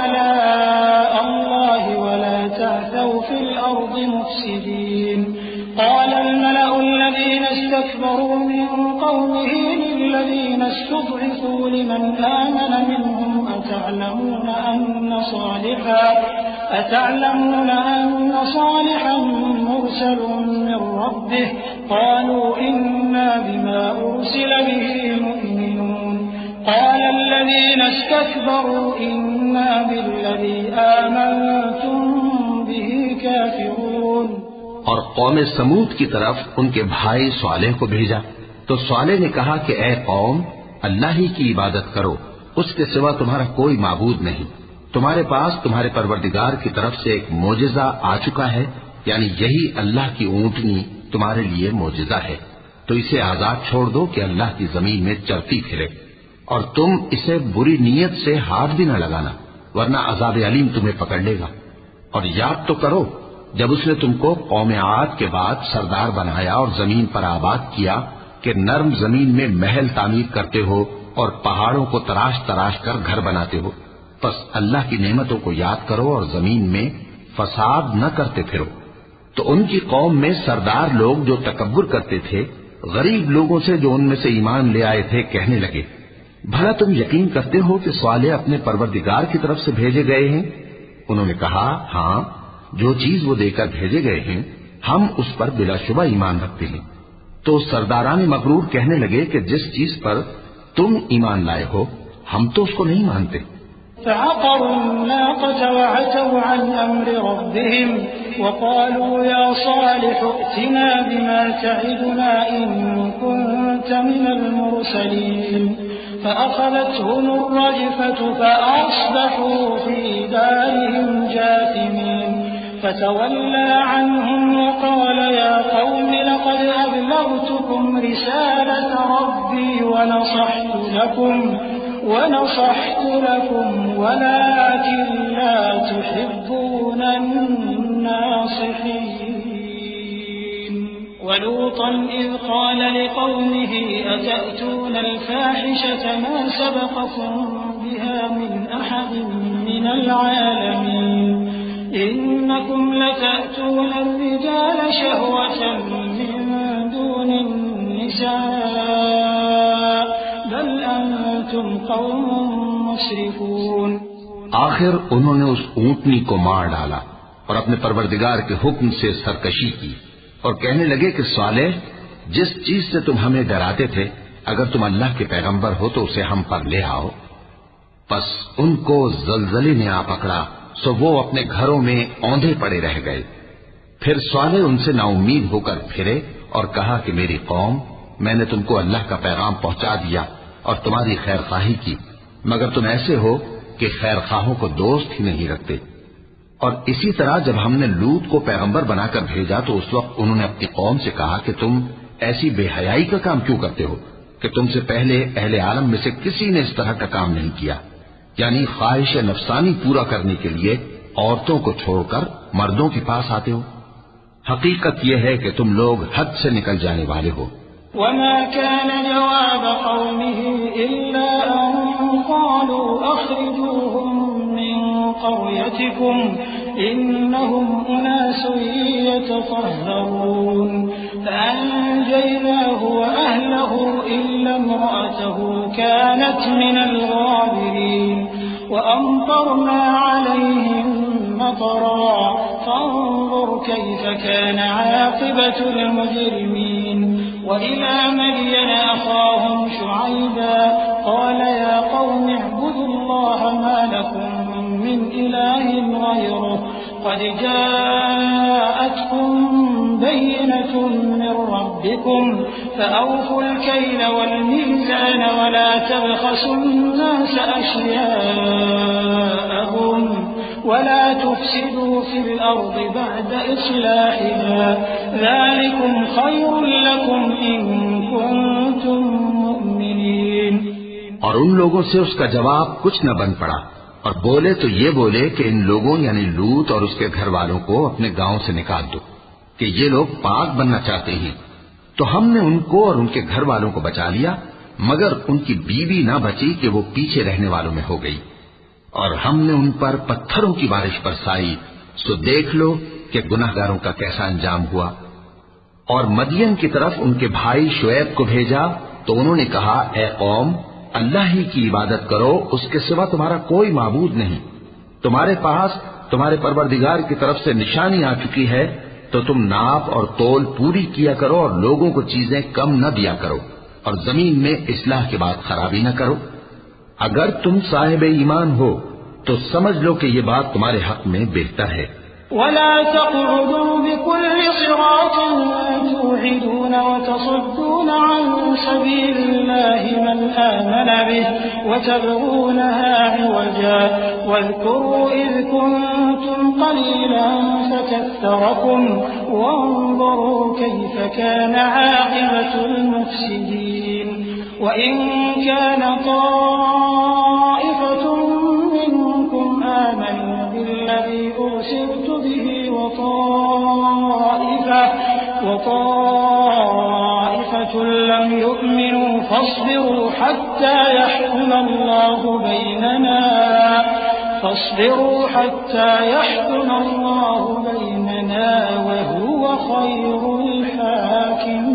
Speaker 3: آلاء الله ولا تعثوا في الأرض مفسدين قال الملأ الذين استكبروا من قومه للذين استضعفوا لمن آمن منهم أتعلمون أن صالحا مرسل من ربه قالوا إنا بما أرسل به مؤمنون قال الذين استكبروا إنا بالذي آمنتم به كافرون۔
Speaker 2: اور قوم سمود کی طرف ان کے بھائی صالح کو بھیجا تو صالح نے کہا کہ اے قوم، اللہ ہی کی عبادت کرو، اس کے سوا تمہارا کوئی معبود نہیں۔ تمہارے پاس تمہارے پروردگار کی طرف سے ایک معجزہ آ چکا ہے، یعنی یہی اللہ کی اونٹنی تمہارے لیے معجزہ ہے، تو اسے آزاد چھوڑ دو کہ اللہ کی زمین میں چلتی پھرے، اور تم اسے بری نیت سے ہاتھ بھی نہ لگانا ورنہ عذاب علیم تمہیں پکڑ لے گا۔ اور یاد تو کرو جب اس نے تم کو قوم عاد کے بعد سردار بنایا اور زمین پر آباد کیا کہ نرم زمین میں محل تعمیر کرتے ہو اور پہاڑوں کو تراش تراش کر گھر بناتے ہو، پس اللہ کی نعمتوں کو یاد کرو اور زمین میں فساد نہ کرتے پھرو۔ تو ان کی قوم میں سردار لوگ جو تکبر کرتے تھے غریب لوگوں سے جو ان میں سے ایمان لے آئے تھے کہنے لگے، بھلا تم یقین کرتے ہو کہ صالح اپنے پروردگار کی طرف سے بھیجے گئے ہیں؟ انہوں نے کہا، ہاں، جو چیز وہ دے کر بھیجے گئے ہیں ہم اس پر بلا شبہ ایمان رکھتے ہیں۔ تو سرداران مغرور کہنے لگے کہ جس چیز پر تم ایمان لائے ہو ہم تو اس کو نہیں مانتے۔
Speaker 3: فعقروا الناقة وعتوا عن أمر ربهم وقالوا يا صالح ائتنا بما تعدنا إن كنت من المرسلين فأخذتهم الرجفة فأصبحوا في دارهم جاثمين فتولى عنهم وقال يا قوم لقد أبلغتكم رسالة ربي ونصحت لكم ولكن لا تحبون الناصحين ولوطا إذ قال لقومه أتأتون الفاحشة ما سبقكم بها من أحد من العالمين إنكم لتأتون الرجال شهوة من دون النساء بل أنتم قوم مسرفون۔
Speaker 2: آخر انہوں نے اس اونٹنی کو مار ڈالا اور اپنے پروردگار کے حکم سے سرکشی کی اور کہنے لگے کہ صالح جس چیز سے تم ہمیں ڈراتے تھے اگر تم اللہ کے پیغمبر ہو تو اسے ہم پر لے آؤ۔ پس ان کو زلزلے نے آ پکڑا سو وہ اپنے گھروں میں اوندھے پڑے رہ گئے۔ پھر صالح ان سے نا امید ہو کر پھرے اور کہا کہ میری قوم، میں نے تم کو اللہ کا پیغام پہنچا دیا اور تمہاری خیر خواہی کی، مگر تم ایسے ہو کہ خیر خواہوں کو دوست ہی نہیں رکھتے۔ اور اسی طرح جب ہم نے لوط کو پیغمبر بنا کر بھیجا تو اس وقت انہوں نے اپنی قوم سے کہا کہ تم ایسی بے حیائی کا کام کیوں کرتے ہو کہ تم سے پہلے اہل عالم میں سے کسی نے اس طرح کا کام نہیں کیا، یعنی خواہش نفسانی پورا کرنے کے لیے عورتوں کو چھوڑ کر مردوں کے پاس آتے ہو۔ حقیقت یہ ہے کہ تم لوگ حد سے نکل جانے والے ہو۔
Speaker 3: وما كان جواب قومه إلا أن قالوا أخرجوهم من قريتكم إنهم أناس يتطهرون فأنجيناه وأهله إلا امرأته كانت من الغابرين وأمطرنا عليهم مطرا فانظر كيف كان عاقبة المجرمين وإلى مدين أخاهم شعيبا قال يا قوم اعبدوا الله ما لكم من إله غيره قد جاءتكم بينة من ربكم فأوفوا الكيل والميزان ولا تبخسوا الناس أشياءهم ولا تفسدوا في الأرض بعد إصلاحها ذلكم خير لكم إن كنتم مؤمنين۔
Speaker 2: اور ان لوگوں سے اس کا جواب کچھ نہ بن پڑا، اور بولے تو یہ بولے کہ ان لوگوں یعنی لوط اور اس کے گھر والوں کو اپنے گاؤں سے نکال دو کہ یہ لوگ پاک بننا چاہتے ہیں۔ تو ہم نے ان کو اور ان کے گھر والوں کو بچا لیا، مگر ان کی بیوی نہ بچی کہ وہ پیچھے رہنے والوں میں ہو گئی، اور ہم نے ان پر پتھروں کی بارش برسائی، سو دیکھ لو کہ گناہگاروں کا کیسا انجام ہوا۔ اور مدین کی طرف ان کے بھائی شعیب کو بھیجا تو انہوں نے کہا اے قوم، اللہ ہی کی عبادت کرو، اس کے سوا تمہارا کوئی معبود نہیں، تمہارے پاس تمہارے پروردگار کی طرف سے نشانی آ چکی ہے، تو تم ناپ اور تول پوری کیا کرو اور لوگوں کو چیزیں کم نہ دیا کرو، اور زمین میں اصلاح کے بعد خرابی نہ کرو۔ اگر تم صاحب ایمان ہو تو سمجھ لو کہ یہ بات تمہارے حق میں بہتر ہے۔
Speaker 3: ولا تقعدوا بكل صراط توعدون وتصدون عن سبيل الله من آمن به وتبغونها عوجا واذكروا إذ كنتم قليلا فكثركم وانظروا كيف كان عاقبة المفسدين وإن كان طائفة منكم آمنوا بالذي أرسلت به وطائفة لم يؤمنوا فاصبروا حتى يحكم الله بيننا وهو خير الحاكمين۔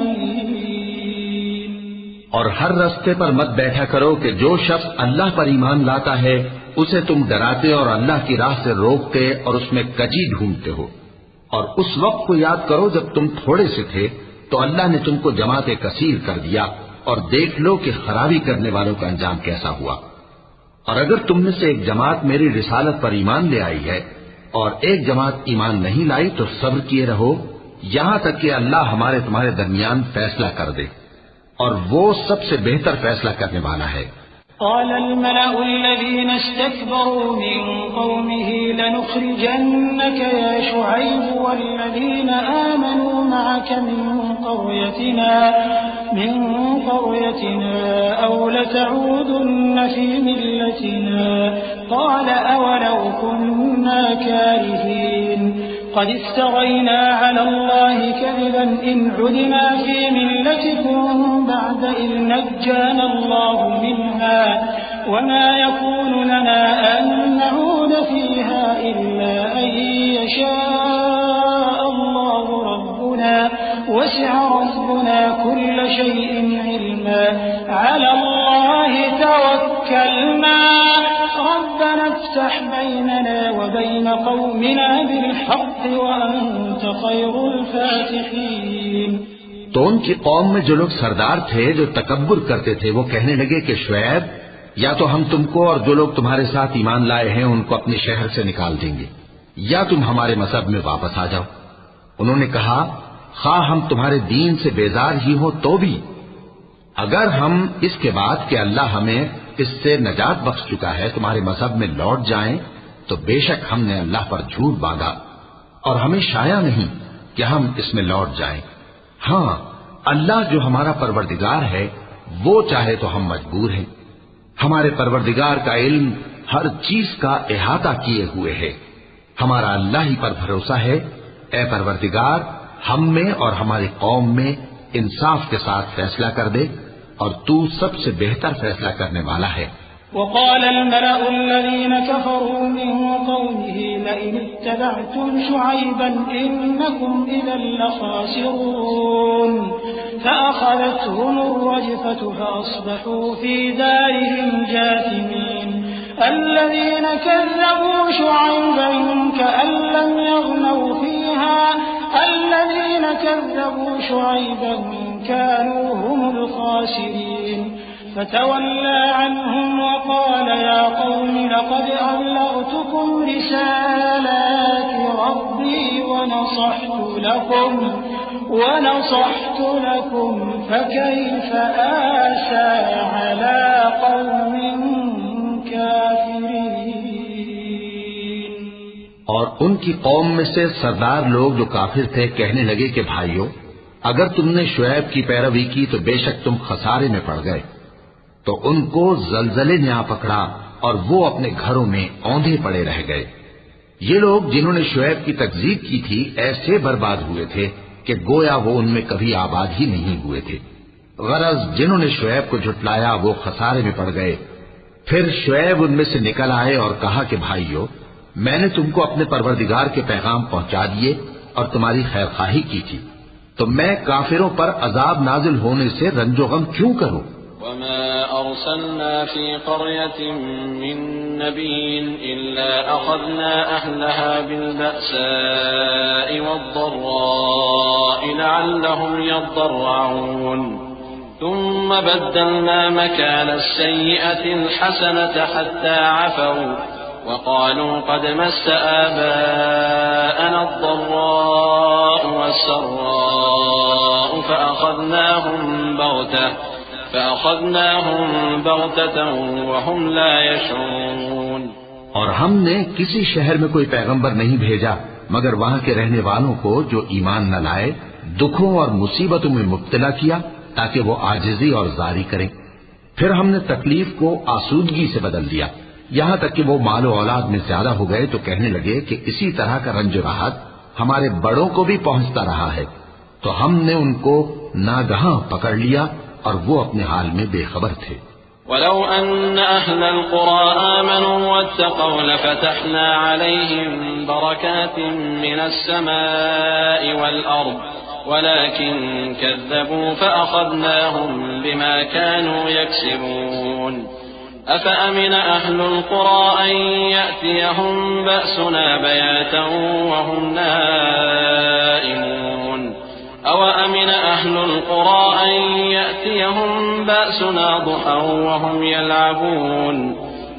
Speaker 2: اور ہر رستے پر مت بیٹھا کرو کہ جو شخص اللہ پر ایمان لاتا ہے اسے تم ڈراتے اور اللہ کی راہ سے روکتے اور اس میں کجی ڈھونڈتے ہو۔ اور اس وقت کو یاد کرو جب تم تھوڑے سے تھے تو اللہ نے تم کو جماعت کثیر کر دیا، اور دیکھ لو کہ خرابی کرنے والوں کا انجام کیسا ہوا۔ اور اگر تم میں سے ایک جماعت میری رسالت پر ایمان لے آئی ہے اور ایک جماعت ایمان نہیں لائی تو صبر کیے رہو یہاں تک کہ اللہ ہمارے تمہارے درمیان فیصلہ کر دے، اور وہ سب سے بہتر فیصلہ کرنے والا ہے۔
Speaker 3: قال الملأ الذين استكبروا من قومه لنخرجنك يا شعيب والذين آمنوا معك من قريتنا أو لتعودن في ملتنا قال أولو كنا كارهين قد افترينا على الله كذبا إن عدنا في ملتكم بعد إذ نجانا الله منها وما يكون لنا أن نعود فيها إلا أن يشاء الله ربنا وسع ربنا كل شيء علما على الله توكلنا ربنا افتح بيننا وبين قومنا بالحق وأنت خير الفاتحين۔
Speaker 2: تو ان کی قوم میں جو لوگ سردار تھے جو تکبر کرتے تھے وہ کہنے لگے کہ شعیب یا تو ہم تم کو اور جو لوگ تمہارے ساتھ ایمان لائے ہیں ان کو اپنے شہر سے نکال دیں گے یا تم ہمارے مذہب میں واپس آ جاؤ۔ انہوں نے کہا خواہ ہم تمہارے دین سے بیزار ہی ہو تو بھی اگر ہم اس کے بعد کہ اللہ ہمیں اس سے نجات بخش چکا ہے تمہارے مذہب میں لوٹ جائیں تو بے شک ہم نے اللہ پر جھوٹ باندھا اور ہمیں شایع نہیں کہ ہم اس میں لوٹ جائیں۔ ہاں اللہ جو ہمارا پروردگار ہے وہ چاہے تو ہم مجبور ہیں، ہمارے پروردگار کا علم ہر چیز کا احاطہ کیے ہوئے ہے، ہمارا اللہ ہی پر بھروسہ ہے۔ اے پروردگار ہم میں اور ہماری قوم میں انصاف کے ساتھ فیصلہ کر دے اور تو سب سے بہتر فیصلہ کرنے والا ہے۔
Speaker 3: وقال الملأ الذين كفروا من قومه لئن اتبعتم شعيبا إنكم إذا لخاسرون فأخذتهم الرجفة فأصبحوا في دارهم جاثمين الذين كذبوا شعيبا كأن لم يغنوا فيها الذين كذبوا شعيبا كانوا هم الخاسرين فتولى عنهم وقال يا قوم لقد أبلغتكم رسالات ربي ونصحت لكم فكيف آسى على قوم كافرين۔
Speaker 2: اور ان کی قوم میں سے سردار لوگ جو کافر تھے کہنے لگے کہ بھائیو اگر تم نے شعیب کی پیروی کی تو بے شک تم خسارے میں پڑ گئے۔ تو ان کو زلزلے نے آ پکڑا اور وہ اپنے گھروں میں اوندھے پڑے رہ گئے۔ یہ لوگ جنہوں نے شعیب کی تکذیب کی تھی ایسے برباد ہوئے تھے کہ گویا وہ ان میں کبھی آباد ہی نہیں ہوئے تھے۔ غرض جنہوں نے شعیب کو جھٹلایا وہ خسارے میں پڑ گئے۔ پھر شعیب ان میں سے نکل آئے اور کہا کہ بھائیو میں نے تم کو اپنے پروردگار کے پیغام پہنچا دیے اور تمہاری خیر خواہی کی تھی، تو میں کافروں پر عذاب نازل ہونے سے رنج و غم کیوں کروں؟
Speaker 4: وما أرسلنا في قرية من نبي إلا أخذنا أهلها بالبأساء والضراء لعلهم يضرعون ثم بدلنا مكان السيئة الحسنة حتى عفوا وقالوا قد مس آباءنا الضراء والسراء فأخذناهم بغتة وهم لا يشعرون۔
Speaker 2: اور ہم نے کسی شہر میں کوئی پیغمبر نہیں بھیجا مگر وہاں کے رہنے والوں کو جو ایمان نہ لائے دکھوں اور مصیبتوں میں مبتلا کیا تاکہ وہ عاجزی اور زاری کریں۔ پھر ہم نے تکلیف کو آسودگی سے بدل دیا یہاں تک کہ وہ مال و اولاد میں زیادہ ہو گئے تو کہنے لگے کہ اسی طرح کا رنج و راحت ہمارے بڑوں کو بھی پہنچتا رہا ہے، تو ہم نے ان کو ناگہاں پکڑ لیا اور وہ اپنے حال میں بے خبر تھے۔
Speaker 4: ولو أن أهل القرى آمنوا واتقوا لفتحنا عليهم بركات من السماء والأرض ولكن كذبوا فأخذناهم بما كانوا يكسبون أفأمن أهل القرى أن يأتيهم بأسنا بياتا وهم نائمون أَوَأَمِنَ أَهْلُ الْقُرَىٰ أَن يَأْتِيَهُم بَأْسُنَا ضُحًى وَهُمْ يَلْعَبُونَ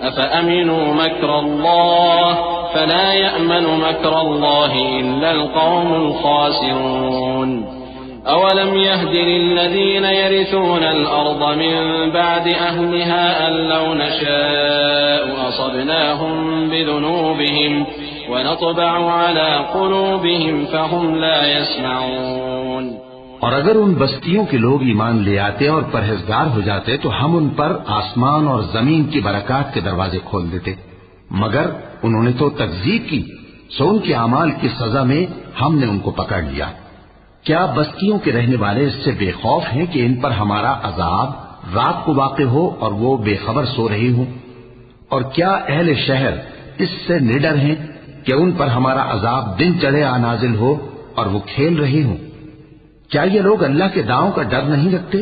Speaker 4: أَفَأَمِنُوا مَكْرَ اللَّهِ فَلَا يَأْمَنُ مَكْرَ اللَّهِ إِلَّا الْقَوْمُ الْخَاسِرُونَ أَوَلَمْ يَهْدِ لِلَّذِينَ يَرِثُونَ الْأَرْضَ مِن بَعْدِ أَهْلِهَا أَن لَّوْ نَشَاءُ أَصَبْنَاهُم بِذُنُوبِهِمْ وَنَطْبَعُ عَلَىٰ قُلُوبِهِمْ فَهُمْ لَا يَسْمَعُونَ
Speaker 2: اور اگر ان بستیوں کے لوگ ایمان لے آتے اور پرہیزگار ہو جاتے تو ہم ان پر آسمان اور زمین کی برکات کے دروازے کھول دیتے، مگر انہوں نے تو تکذیب کی، سو ان کے اعمال کی سزا میں ہم نے ان کو پکڑ لیا۔ کیا بستیوں کے رہنے والے اس سے بے خوف ہیں کہ ان پر ہمارا عذاب رات کو واقع ہو اور وہ بے خبر سو رہے ہوں؟ اور کیا اہل شہر اس سے نڈر ہیں کہ ان پر ہمارا عذاب دن چڑھے آ نازل ہو اور وہ کھیل رہے ہوں؟ کیا یہ لوگ اللہ کے داؤں کا ڈر نہیں رکھتے؟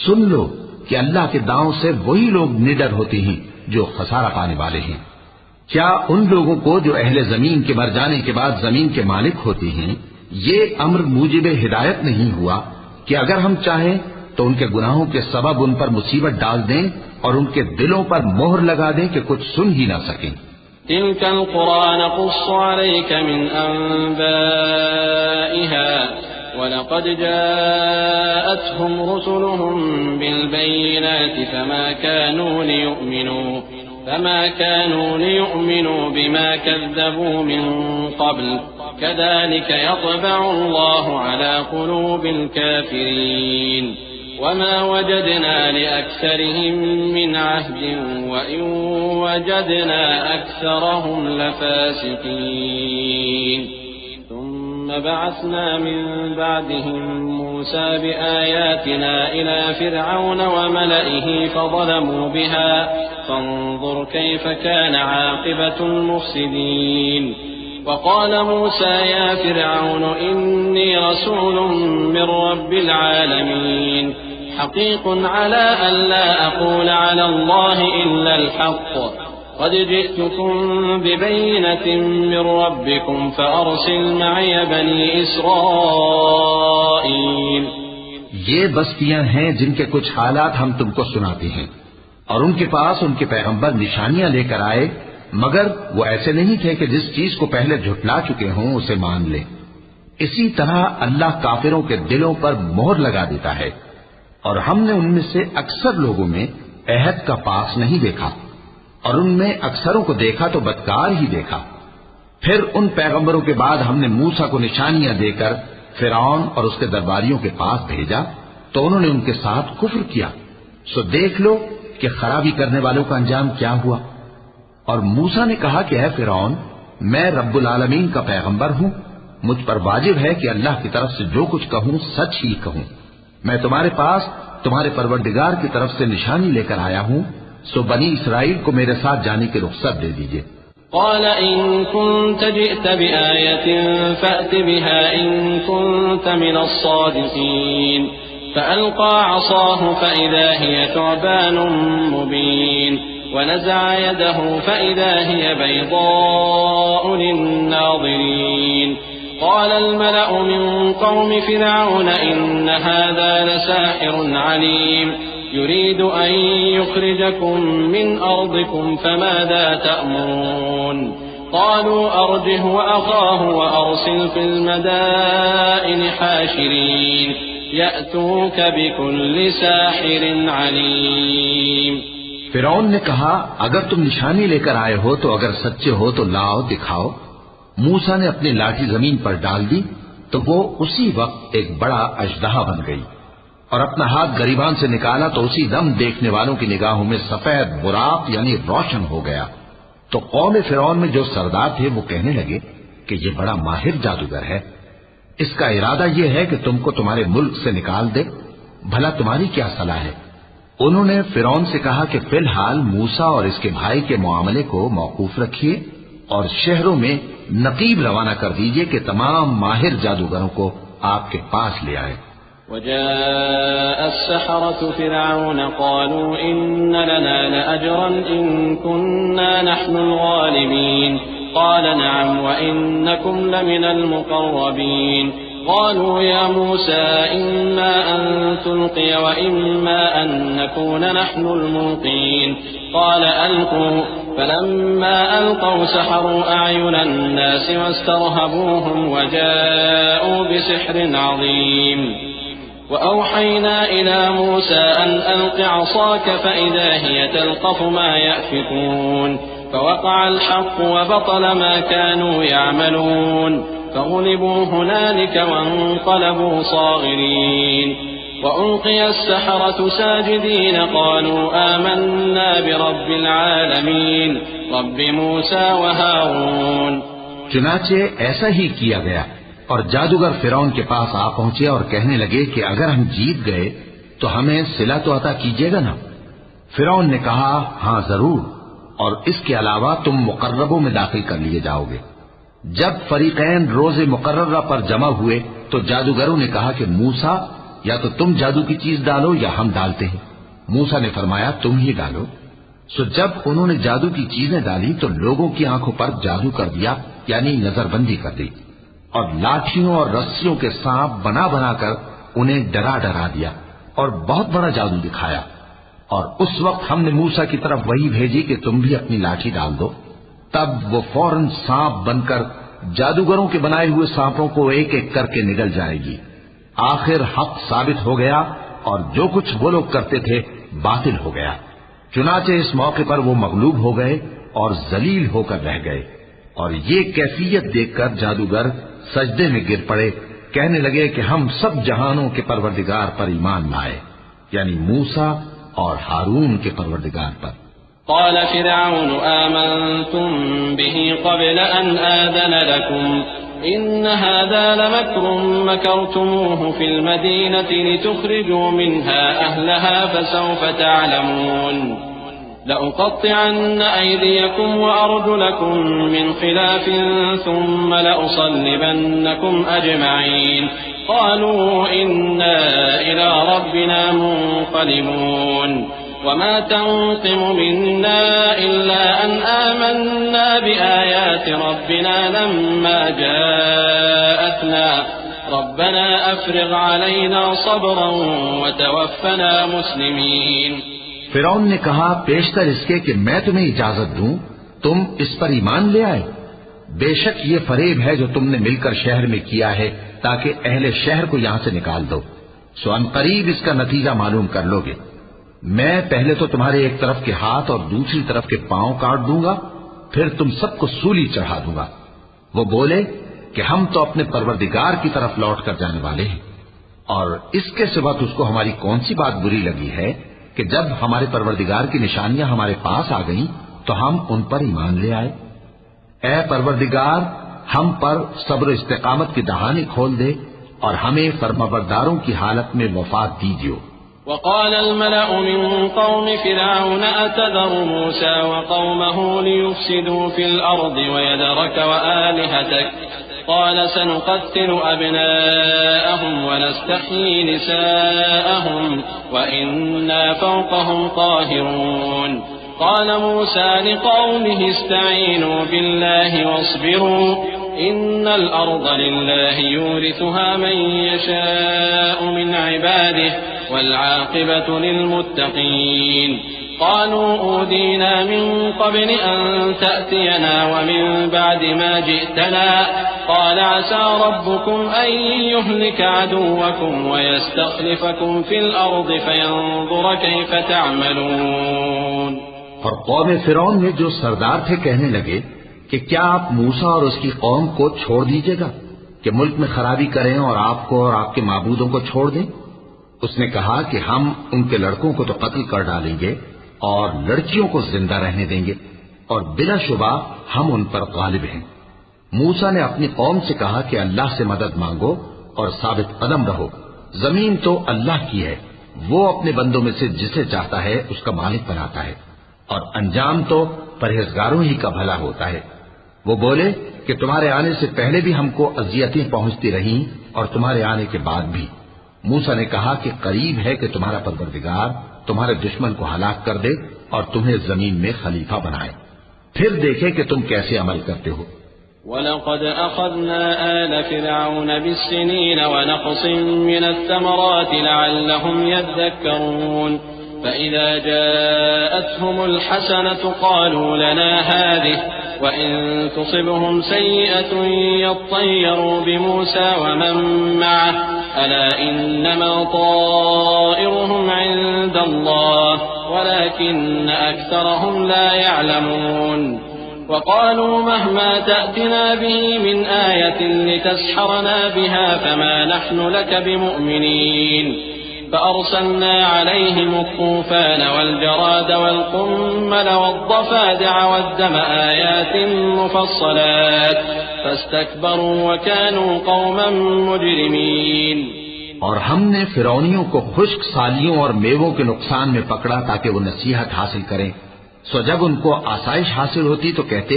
Speaker 2: سن لو کہ اللہ کے داؤں سے وہی لوگ نڈر ہوتے ہیں جو خسارہ پانے والے ہیں۔ کیا ان لوگوں کو جو اہل زمین کے مر جانے کے بعد زمین کے مالک ہوتے ہیں یہ امر موجب ہدایت نہیں ہوا کہ اگر ہم چاہیں تو ان کے گناہوں کے سبب ان پر مصیبت ڈال دیں اور ان کے دلوں پر مہر لگا دیں کہ کچھ سن ہی نہ سکیں؟
Speaker 4: تلك القرى نقص عليك من أنبائها ولقد جاءتهم رسلهم بالبينات فما كانوا ليؤمنوا بما كذبوا من قبل كذلك يطبع الله على قلوب الكافرين وما وجدنا لأكثرهم من عهد وإن وجدنا أكثرهم لفاسقين ثم بعثنا من بعدهم موسى بآياتنا إلى فرعون وملئه فظلموا بها فانظر كيف كان عاقبة المفسدين وقال موسى يا فرعون إني رسول من رب العالمين حقيق على أن لا أقول على الله إلا الحق قد جئتكم ببينة من ربكم فأرسل معي بني إسرائيل۔
Speaker 2: یہ بستیاں ہیں جن کے کچھ حالات ہم تم کو سناتے ہیں، اور ان کے پاس ان کے پیغمبر نشانیاں لے کر آئے، مگر وہ ایسے نہیں تھے کہ جس چیز کو پہلے جھٹلا چکے ہوں اسے مان لیں۔ اسی طرح اللہ کافروں کے دلوں پر مہر لگا دیتا ہے، اور ہم نے ان میں سے اکثر لوگوں میں عہد کا پاس نہیں دیکھا، اور ان میں اکثروں کو دیکھا تو بدکار ہی دیکھا۔ پھر ان پیغمبروں کے بعد ہم نے موسیٰ کو نشانیاں دے کر فرعون اور اس کے درباریوں کے پاس بھیجا تو انہوں نے ان کے ساتھ کفر کیا، سو دیکھ لو کہ خرابی کرنے والوں کا انجام کیا ہوا۔ اور موسیٰ نے کہا کہ اے فرعون، میں رب العالمین کا پیغمبر ہوں، مجھ پر واجب ہے کہ اللہ کی طرف سے جو کچھ کہوں سچ ہی کہوں۔ میں تمہارے پاس تمہارے پروردگار کی طرف سے نشانی لے کر آیا ہوں، سو بنی اسرائیل کو میرے ساتھ جانے کی رخصت دے دیجئے۔
Speaker 4: قال إن كنت جئت بآية فأت بها إن كنت من الصادقين فألقى عصاه فإذا هي ثعبان مبين ونزع يده فإذا هي بيضاء للناظرين قال الملأ من قوم فرعون إن هذا لساحر عليم يريد أن يخرجكم من أرضكم فماذا تأمرون قالوا أرجه وأخاه وأرسل في المدائن حاشرين يأتوك بكل ساحر عليم۔
Speaker 2: فرعون نے کہا اگر تم نشانی لے کر آئے ہو تو اگر سچے ہو تو لاؤ دکھاؤ۔ موسیٰ نے اپنی لاٹھی زمین پر ڈال دی تو وہ اسی وقت ایک بڑا اژدہا بن گئی، اور اپنا ہاتھ گریبان سے نکالا تو اسی دم دیکھنے والوں کی نگاہوں میں سفید براق یعنی روشن ہو گیا۔ تو قوم فرعون میں جو سردار تھے وہ کہنے لگے کہ یہ بڑا ماہر جادوگر ہے، اس کا ارادہ یہ ہے کہ تم کو تمہارے ملک سے نکال دے، بھلا تمہاری کیا صلاح ہے؟ انہوں نے فرعون سے کہا کہ فی الحال موسیٰ اور اس کے بھائی کے معاملے کو موقوف رکھیے اور شہروں میں نقیب روانہ کر دیجئے کہ تمام ماہر جادوگروں کو آپ کے پاس لے آئے۔
Speaker 4: وجاء السحرة فرعون قالوا إن لنا لأجرا إن كنا نحن الغالبين قال نعم وإنكم لمن المقربين قالوا يا موسى إما أن تلقي وإما أن نكون نحن الملقين قال ألقوا فلما ألقوا سحروا أعين الناس واسترهبوهم وجاءوا بسحر عظيم وأوحينا إلى موسى أن ألق عصاك فإذا هي تلقف ما يأفكون فوقع الحق وبطل ما كانوا يعملون فغلبوا هنالك وانقلبوا صاغرين وألقي السحرة ساجدين قالوا آمنا برب العالمين رب موسى وهارون.
Speaker 2: چنانچہ ایسا ہی کیا گیا اور جادوگر فرعون کے پاس آ پہنچے اور کہنے لگے کہ اگر ہم جیت گئے تو ہمیں صلہ تو عطا کیجیے گا نا؟ فرعون نے کہا ہاں ضرور، اور اس کے علاوہ تم مقربوں میں داخل کر لیے جاؤ گے. جب فریقین روز مقررہ پر جمع ہوئے تو جادوگروں نے کہا کہ موسیٰ یا تو تم جادو کی چیز ڈالو یا ہم ڈالتے ہیں. موسیٰ نے فرمایا تم ہی ڈالو. سو جب انہوں نے جادو کی چیزیں ڈالی تو لوگوں کی آنکھوں پر جادو کر دیا، یعنی نظر بندی کر دی، اور لاٹھیوں اور رسیوں کے سانپ بنا بنا کر انہیں ڈرا ڈرا دیا اور بہت بڑا جادو دکھایا. اور اس وقت ہم نے موسیٰ کی طرف وہی بھیجی کہ تم بھی اپنی لاٹھی ڈال دو. تب وہ فوراً سانپ بن کر جادوگروں کے بنائے ہوئے سانپوں کو ایک ایک کر کے نگل جائے گی. آخر حق ثابت ہو گیا اور جو کچھ وہ لوگ کرتے تھے باطل ہو گیا. چنانچہ اس موقع پر وہ مغلوب ہو گئے اور ذلیل ہو کر رہ گئے. اور یہ کیفیت دیکھ کر جادوگر سجدے میں گر پڑے، کہنے لگے کہ ہم سب جہانوں کے پروردگار پر ایمان لائے، یعنی موسیٰ اور ہارون کے پروردگار پر.
Speaker 4: قال فرعون آمنتم به قبل أن آذن لكم إن هذا لمكر مكرتموه في المدينة لتخرجوا منها أهلها فسوف تعلمون لأقطعن أيديكم وأرجلكم من خلاف ثم لأصلبنكم أجمعين قالوا إنا إلى ربنا منقلبون وما تنقم منا إلا أن آمنا بآيات ربنا لما جاءتنا ربنا أفرغ علينا صبرا وتوفنا مسلمين.
Speaker 2: فرعون نے کہا پیشتر اس کے کہ میں تمہیں اجازت دوں تم اس پر ایمان لے آئے. بے شک یہ فریب ہے جو تم نے مل کر شہر میں کیا ہے تاکہ اہل شہر کو یہاں سے نکال دو. سو ان قریب اس کا نتیجہ معلوم کر لو گے. میں پہلے تو تمہارے ایک طرف کے ہاتھ اور دوسری طرف کے پاؤں کاٹ دوں گا، پھر تم سب کو سولی چڑھا دوں گا. وہ بولے کہ ہم تو اپنے پروردگار کی طرف لوٹ کر جانے والے ہیں، اور اس کے سوا تجھ کو ہماری کون سی بات بری لگی ہے کہ جب ہمارے پروردگار کی نشانیاں ہمارے پاس آ گئیں تو ہم ان پر ایمان لے آئے. اے پروردگار ہم پر صبر و استقامت کی دہانے کھول دے اور ہمیں فرمانبرداروں کی حالت میں وفات دیجیو.
Speaker 4: وقال الملأ من قوم فرعون أتذر موسى وقومه ليفسدوا في الأرض ويذرك وآلهتك قال سنقتل أبناءهم ونستحيي نساءهم وإنا فوقهم قاهرون. قال موسى لقومه استعينوا بالله واصبروا إن الأرض لله يورثها من يشاء من عباده والعاقبة للمتقين. قالوا أودينا من قبل أن تأتينا ومن بعد ما جئتنا قال عسى ربكم أن يهلك عدوكم ويستخلفكم في الأرض فينظر كيف تعملون.
Speaker 2: اور قوم فرعون میں جو سردار تھے کہنے لگے کہ کیا آپ موسیٰ اور اس کی قوم کو چھوڑ دیجیے گا کہ ملک میں خرابی کریں اور آپ کو اور آپ کے معبودوں کو چھوڑ دیں؟ اس نے کہا کہ ہم ان کے لڑکوں کو تو قتل کر ڈالیں گے اور لڑکیوں کو زندہ رہنے دیں گے، اور بلا شبہ ہم ان پر غالب ہیں. موسیٰ نے اپنی قوم سے کہا کہ اللہ سے مدد مانگو اور ثابت قدم رہو. زمین تو اللہ کی ہے، وہ اپنے بندوں میں سے جسے چاہتا ہے اس کا مالک بناتا ہے، اور انجام تو پرہیزگاروں ہی کا بھلا ہوتا ہے. وہ بولے کہ تمہارے آنے سے پہلے بھی ہم کو اذیتیں پہنچتی رہیں اور تمہارے آنے کے بعد بھی. موسیٰ نے کہا کہ قریب ہے کہ تمہارا پروردگار تمہارے دشمن کو ہلاک کر دے اور تمہیں زمین میں خلیفہ بنائے، پھر دیکھے کہ تم کیسے عمل کرتے ہو.
Speaker 4: وَلَقَدْ أَخَذْنَا آلَ فِرْعَوْنَ بِالسِّنِينَ وَنَقْصٍ مِّنَ الثَّمَرَاتِ لَعَلَّهُمْ يَذَّكَّرُونَ فَإِذَا جَاءَتْهُمُ الْحَسَنَةُ قَالُوا لَنَا هَٰذِهِ وَإِن تُصِبْهُمْ سَيِّئَةٌ يَطَّيَّرُوا بِمُوسَىٰ وَمَن مَّعَهُ أَلَا إِنَّمَا طَائِرُهُمْ عِندَ اللَّهِ وَلَٰكِنَّ أَكْثَرَهُمْ لَا يَعْلَمُونَ وقالوا مهما تأتنا به من آية لتسحرنا بها فما نحن لك بمؤمنين فأرسلنا عليهم الطوفان والجراد والقمل والضفادع والدم آيات مفصلات فاستكبروا وكانوا قوما مجرمين.
Speaker 2: اور ہم نے فرعونیوں کو خشک سالیوں اور میووں کے نقصان میں پکڑا تاکہ وہ نصیحت حاصل کریں. سو جب ان کو آسائش حاصل ہوتی تو کہتے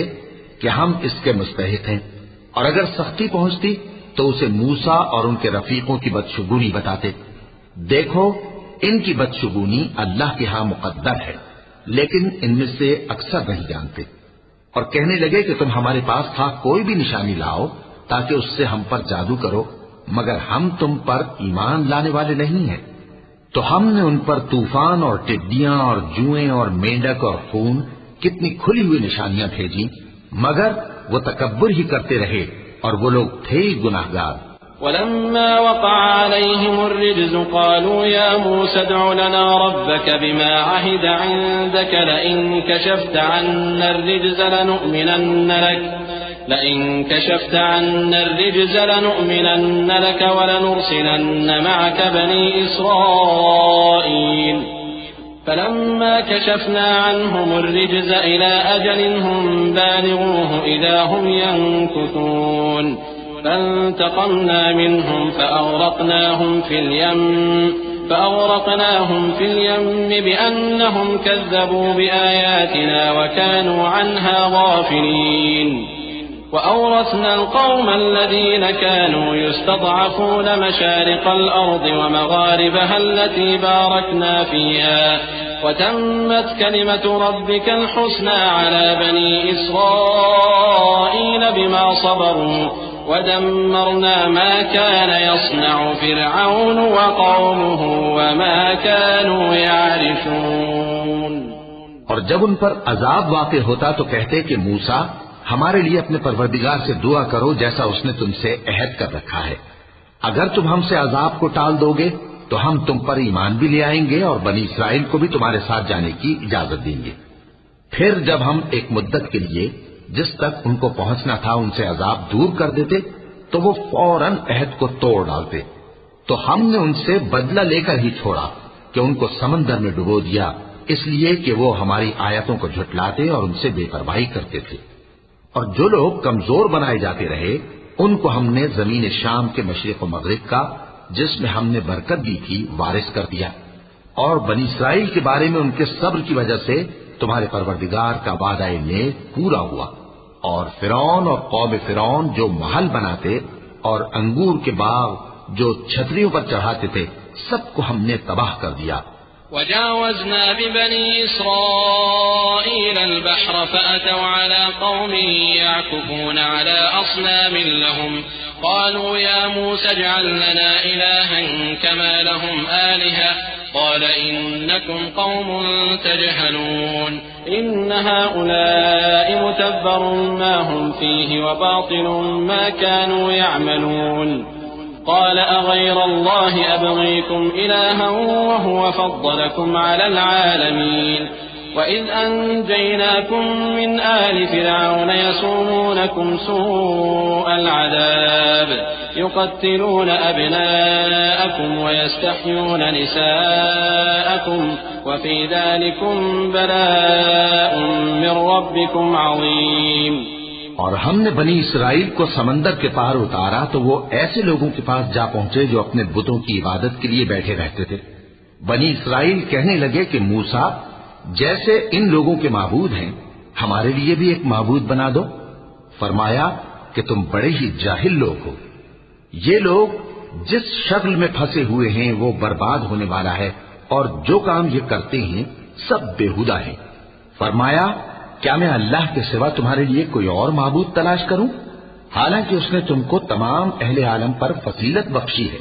Speaker 2: کہ ہم اس کے مستحق ہیں، اور اگر سختی پہنچتی تو اسے موسیٰ اور ان کے رفیقوں کی بدشگونی بتاتے. دیکھو ان کی بدشگونی اللہ کے ہاں مقدر ہے، لیکن ان میں سے اکثر نہیں جانتے. اور کہنے لگے کہ تم ہمارے پاس تھا کوئی بھی نشانی لاؤ تاکہ اس سے ہم پر جادو کرو، مگر ہم تم پر ایمان لانے والے نہیں ہیں. تو ہم نے ان پر طوفان اور ٹڈیاں اور جوئیں اور مینڈک اور خون کتنی کھلی ہوئی نشانیاں بھیجی، مگر وہ تکبر ہی کرتے رہے اور وہ لوگ تھے ہی گناہگار.
Speaker 4: ولما وقع عليهم الرجز قالوا يا موسى ادع لنا ربك بما عهد عندك لئن كشفت عنا الرجز لنؤمنن لك ولنرسلن معك بني إسرائيل فلما كشفنا عنهم الرجز إلى أجل هم بالغوه إذا هم ينكثون فانتقمنا منهم فأغرقناهم في اليم بأنهم كذبوا بآياتنا وكانوا عنها غافلين. وأورثنا القوم الذين كانوا يستضعفون مشارق الأرض ومغاربها التي باركنا فيها وتمت كلمة ربك الحسنى على بني إسرائيل بما صبروا ودمرنا ما كان يصنع فرعون وقومه وما كانوا يعرشون.
Speaker 2: اور جب ان پر عذاب واقع ہوتا تو کہتے کہ موسیٰ ہمارے لیے اپنے پروردگار سے دعا کرو جیسا اس نے تم سے عہد کر رکھا ہے. اگر تم ہم سے عذاب کو ٹال دو گے تو ہم تم پر ایمان بھی لے آئیں گے اور بنی اسرائیل کو بھی تمہارے ساتھ جانے کی اجازت دیں گے. پھر جب ہم ایک مدت کے لیے جس تک ان کو پہنچنا تھا ان سے عذاب دور کر دیتے تو وہ فوراً عہد کو توڑ ڈالتے. تو ہم نے ان سے بدلہ لے کر ہی چھوڑا کہ ان کو سمندر میں ڈبو دیا، اس لیے کہ وہ ہماری آیتوں کو جھٹلاتے اور ان سے بے پرواہی کرتے تھے. اور جو لوگ کمزور بنائے جاتے رہے ان کو ہم نے زمین شام کے مشرق و مغرب کا جس میں ہم نے برکت دی تھی وارث کر دیا. اور بنی اسرائیل کے بارے میں ان کے صبر کی وجہ سے تمہارے پروردگار کا وعدہ نیک پورا ہوا. اور فرعون اور قوم فرعون جو محل بناتے اور انگور کے باغ جو چھتریوں پر چڑھاتے تھے سب کو ہم نے تباہ کر دیا.
Speaker 4: وجاوزنا ببني إسرائيل البحر فأتوا على قوم يعكفون على أصنام لهم قالوا يا موسى اجعل لنا إلها كما لهم آلهة قال إنكم قوم تجهلون إن هؤلاء متبر ما هم فيه وباطل ما كانوا يعملون. قال أغير الله أبغيكم إلها وهو فضلكم على العالمين وإذ أنجيناكم من آل فرعون يسومونكم سوء العذاب يقتلون أبناءكم ويستحيون نساءكم وفي ذلكم بلاء من ربكم عظيم.
Speaker 2: اور ہم نے بنی اسرائیل کو سمندر کے پار اتارا تو وہ ایسے لوگوں کے پاس جا پہنچے جو اپنے بتوں کی عبادت کے لیے بیٹھے رہتے تھے. بنی اسرائیل کہنے لگے کہ موسیٰ جیسے ان لوگوں کے معبود ہیں ہمارے لیے بھی ایک معبود بنا دو. فرمایا کہ تم بڑے ہی جاہل لوگ ہو. یہ لوگ جس شکل میں پھنسے ہوئے ہیں وہ برباد ہونے والا ہے اور جو کام یہ کرتے ہیں سب بےہودہ ہیں. فرمایا کیا میں اللہ کے سوا تمہارے لیے کوئی اور معبود تلاش کروں حالانکہ اس نے تم کو تمام اہل عالم پر فضیلت بخشی ہے۔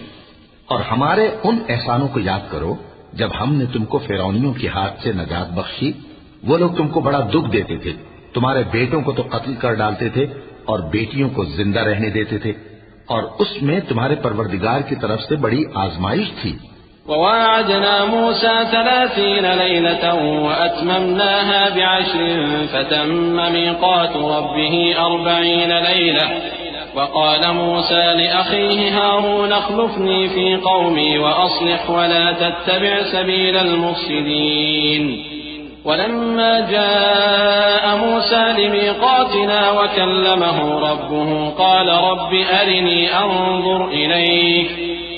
Speaker 2: اور ہمارے ان احسانوں کو یاد کرو جب ہم نے تم کو فرعونیوں کے ہاتھ سے نجات بخشی۔ وہ لوگ تم کو بڑا دکھ دیتے تھے، تمہارے بیٹوں کو تو قتل کر ڈالتے تھے اور بیٹیوں کو زندہ رہنے دیتے تھے، اور اس میں تمہارے پروردگار کی طرف سے بڑی آزمائش تھی۔
Speaker 4: وواعدنا موسى 30 ليلة وأتممناها ب10 فتم ميقات ربه 40 ليلة وقال موسى لأخيه هارون اخلفني في قومي وأصلح ولا تتبع سبيل المفسدين ولما جاء موسى لميقاتنا وكلمه ربه قال رب أرني أنظر إليك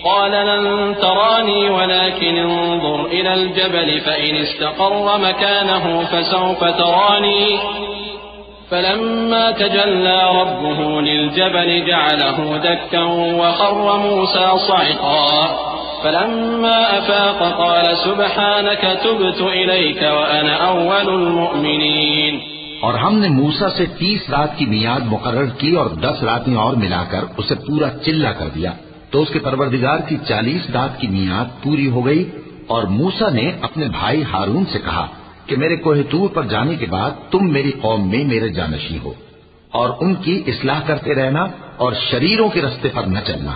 Speaker 4: قال لن تراني ولكن انظر إلى الجبل فإن استقر مكانه فسوف تراني فلما تجلى ربه للجبل جعله دكا وخر موسى صعقا فلما أفاق قال سبحانك تبت إليك وأنا أول المؤمنين۔
Speaker 2: اور ہم نے موسیٰ سے 30 رات کی میعاد مقرر کی اور 10 راتیں اور ملا کر اسے پورا چلا کر دیا، تو اس کے پروردگار کی 40 رات کی میعاد پوری ہو گئی۔ اور موسیٰ نے اپنے بھائی ہارون سے کہا کہ میرے کوہ طور پر جانے کے بعد تم میری قوم میں میرے جانشین ہو اور ان کی اصلاح کرتے رہنا اور شریروں کے رستے پر نہ چلنا۔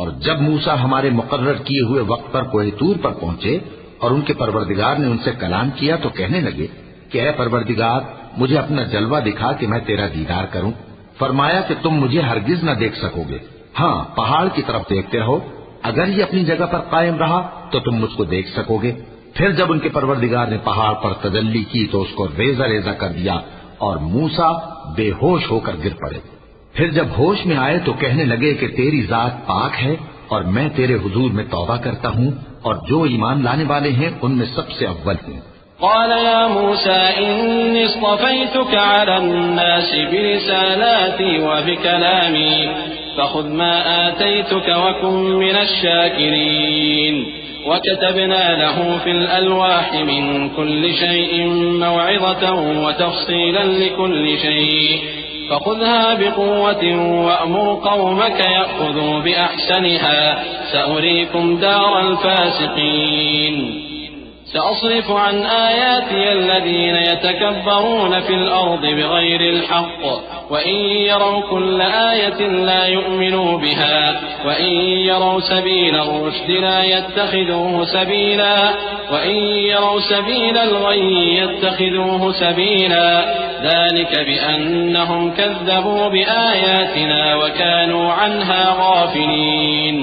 Speaker 2: اور جب موسیٰ ہمارے مقرر کیے ہوئے وقت پر کوہ طور پر پہنچے اور ان کے پروردگار نے ان سے کلام کیا تو کہنے لگے کہ اے پروردگار مجھے اپنا جلوہ دکھا کہ میں تیرا دیدار کروں۔ فرمایا کہ تم مجھے ہرگز نہ دیکھ سکو گے، ہاں پہاڑ کی طرف دیکھتے رہو، اگر یہ اپنی جگہ پر قائم رہا تو تم مجھ کو دیکھ سکو گے۔ پھر جب ان کے پروردگار نے پہاڑ پر تجلی کی تو اس کو ریزہ ریزہ کر دیا اور موسیٰ بے ہوش ہو کر گر پڑے۔ پھر جب ہوش میں آئے تو کہنے لگے کہ تیری ذات پاک ہے اور میں تیرے حضور میں توبہ کرتا ہوں اور جو ایمان لانے والے ہیں ان میں سب سے اول ہوں۔
Speaker 4: قال يا موسى إني اصطفيتك على الناس برسالاتي وبكلامي فخذ ما آتيتك وكن من الشاكرين وكتبنا له في الألواح من كل شيء موعظة وتفصيلا لكل شيء فخذها بقوة وأمر قومك يأخذوا بأحسنها سأريكم دار الفاسقين سأصرف عن آياتي الذين يتكبرون في الأرض بغير الحق وإن يروا كل آية لا يؤمنوا بها وإن يروا سبيل الرشد لا يتخذوه سبيلا وإن يروا سبيل الغي يتخذوه سبيلا ذلك بأنهم كذبوا بآياتنا وكانوا عنها غافلين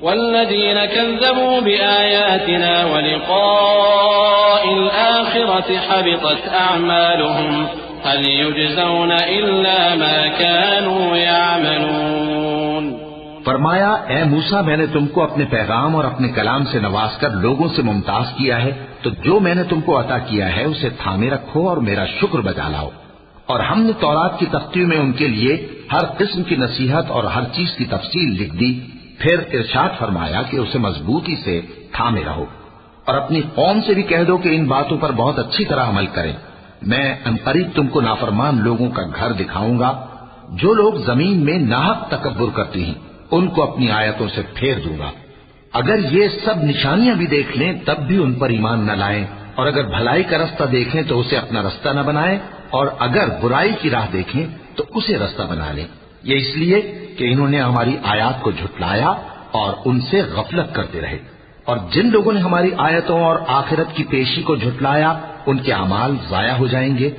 Speaker 4: والذين كذبوا بآياتنا ولقاء الآخرة حبطت أعمالهم هل يجزون إلا ما كانوا يعملون۔
Speaker 2: فرمایا اے موسیٰ میں نے تم کو اپنے پیغام اور اپنے کلام سے نواز کر لوگوں سے ممتاز کیا ہے، تو جو میں نے تم کو عطا کیا ہے اسے تھامے رکھو اور میرا شکر بجا لاؤ۔ اور ہم نے تورات کی تختیوں میں ان کے لیے ہر قسم کی نصیحت اور ہر چیز کی تفصیل لکھ دی۔ پھر ارشاد فرمایا کہ اسے مضبوطی سے تھامے رہو اور اپنی قوم سے بھی کہہ دو کہ ان باتوں پر بہت اچھی طرح عمل کریں۔ میں عنقریب تم کو نافرمان لوگوں کا گھر دکھاؤں گا، جو لوگ زمین میں ناحق تکبر کرتے ہیں ان کو اپنی آیتوں سے پھیر دوں گا۔ اگر یہ سب نشانیاں بھی دیکھ لیں تب بھی ان پر ایمان نہ لائیں، اور اگر بھلائی کا رستہ دیکھیں تو اسے اپنا رستہ نہ بنائیں، اور اگر برائی کی راہ دیکھیں تو اسے رستہ بنا لیں۔ یہ اس لیے کہ انہوں نے ہماری آیات کو جھٹلایا اور ان سے غفلت کرتے رہے، اور جن لوگوں نے ہماری آیتوں اور آخرت کی پیشی کو جھٹلایا ان کے اعمال ضائع ہو جائیں گے۔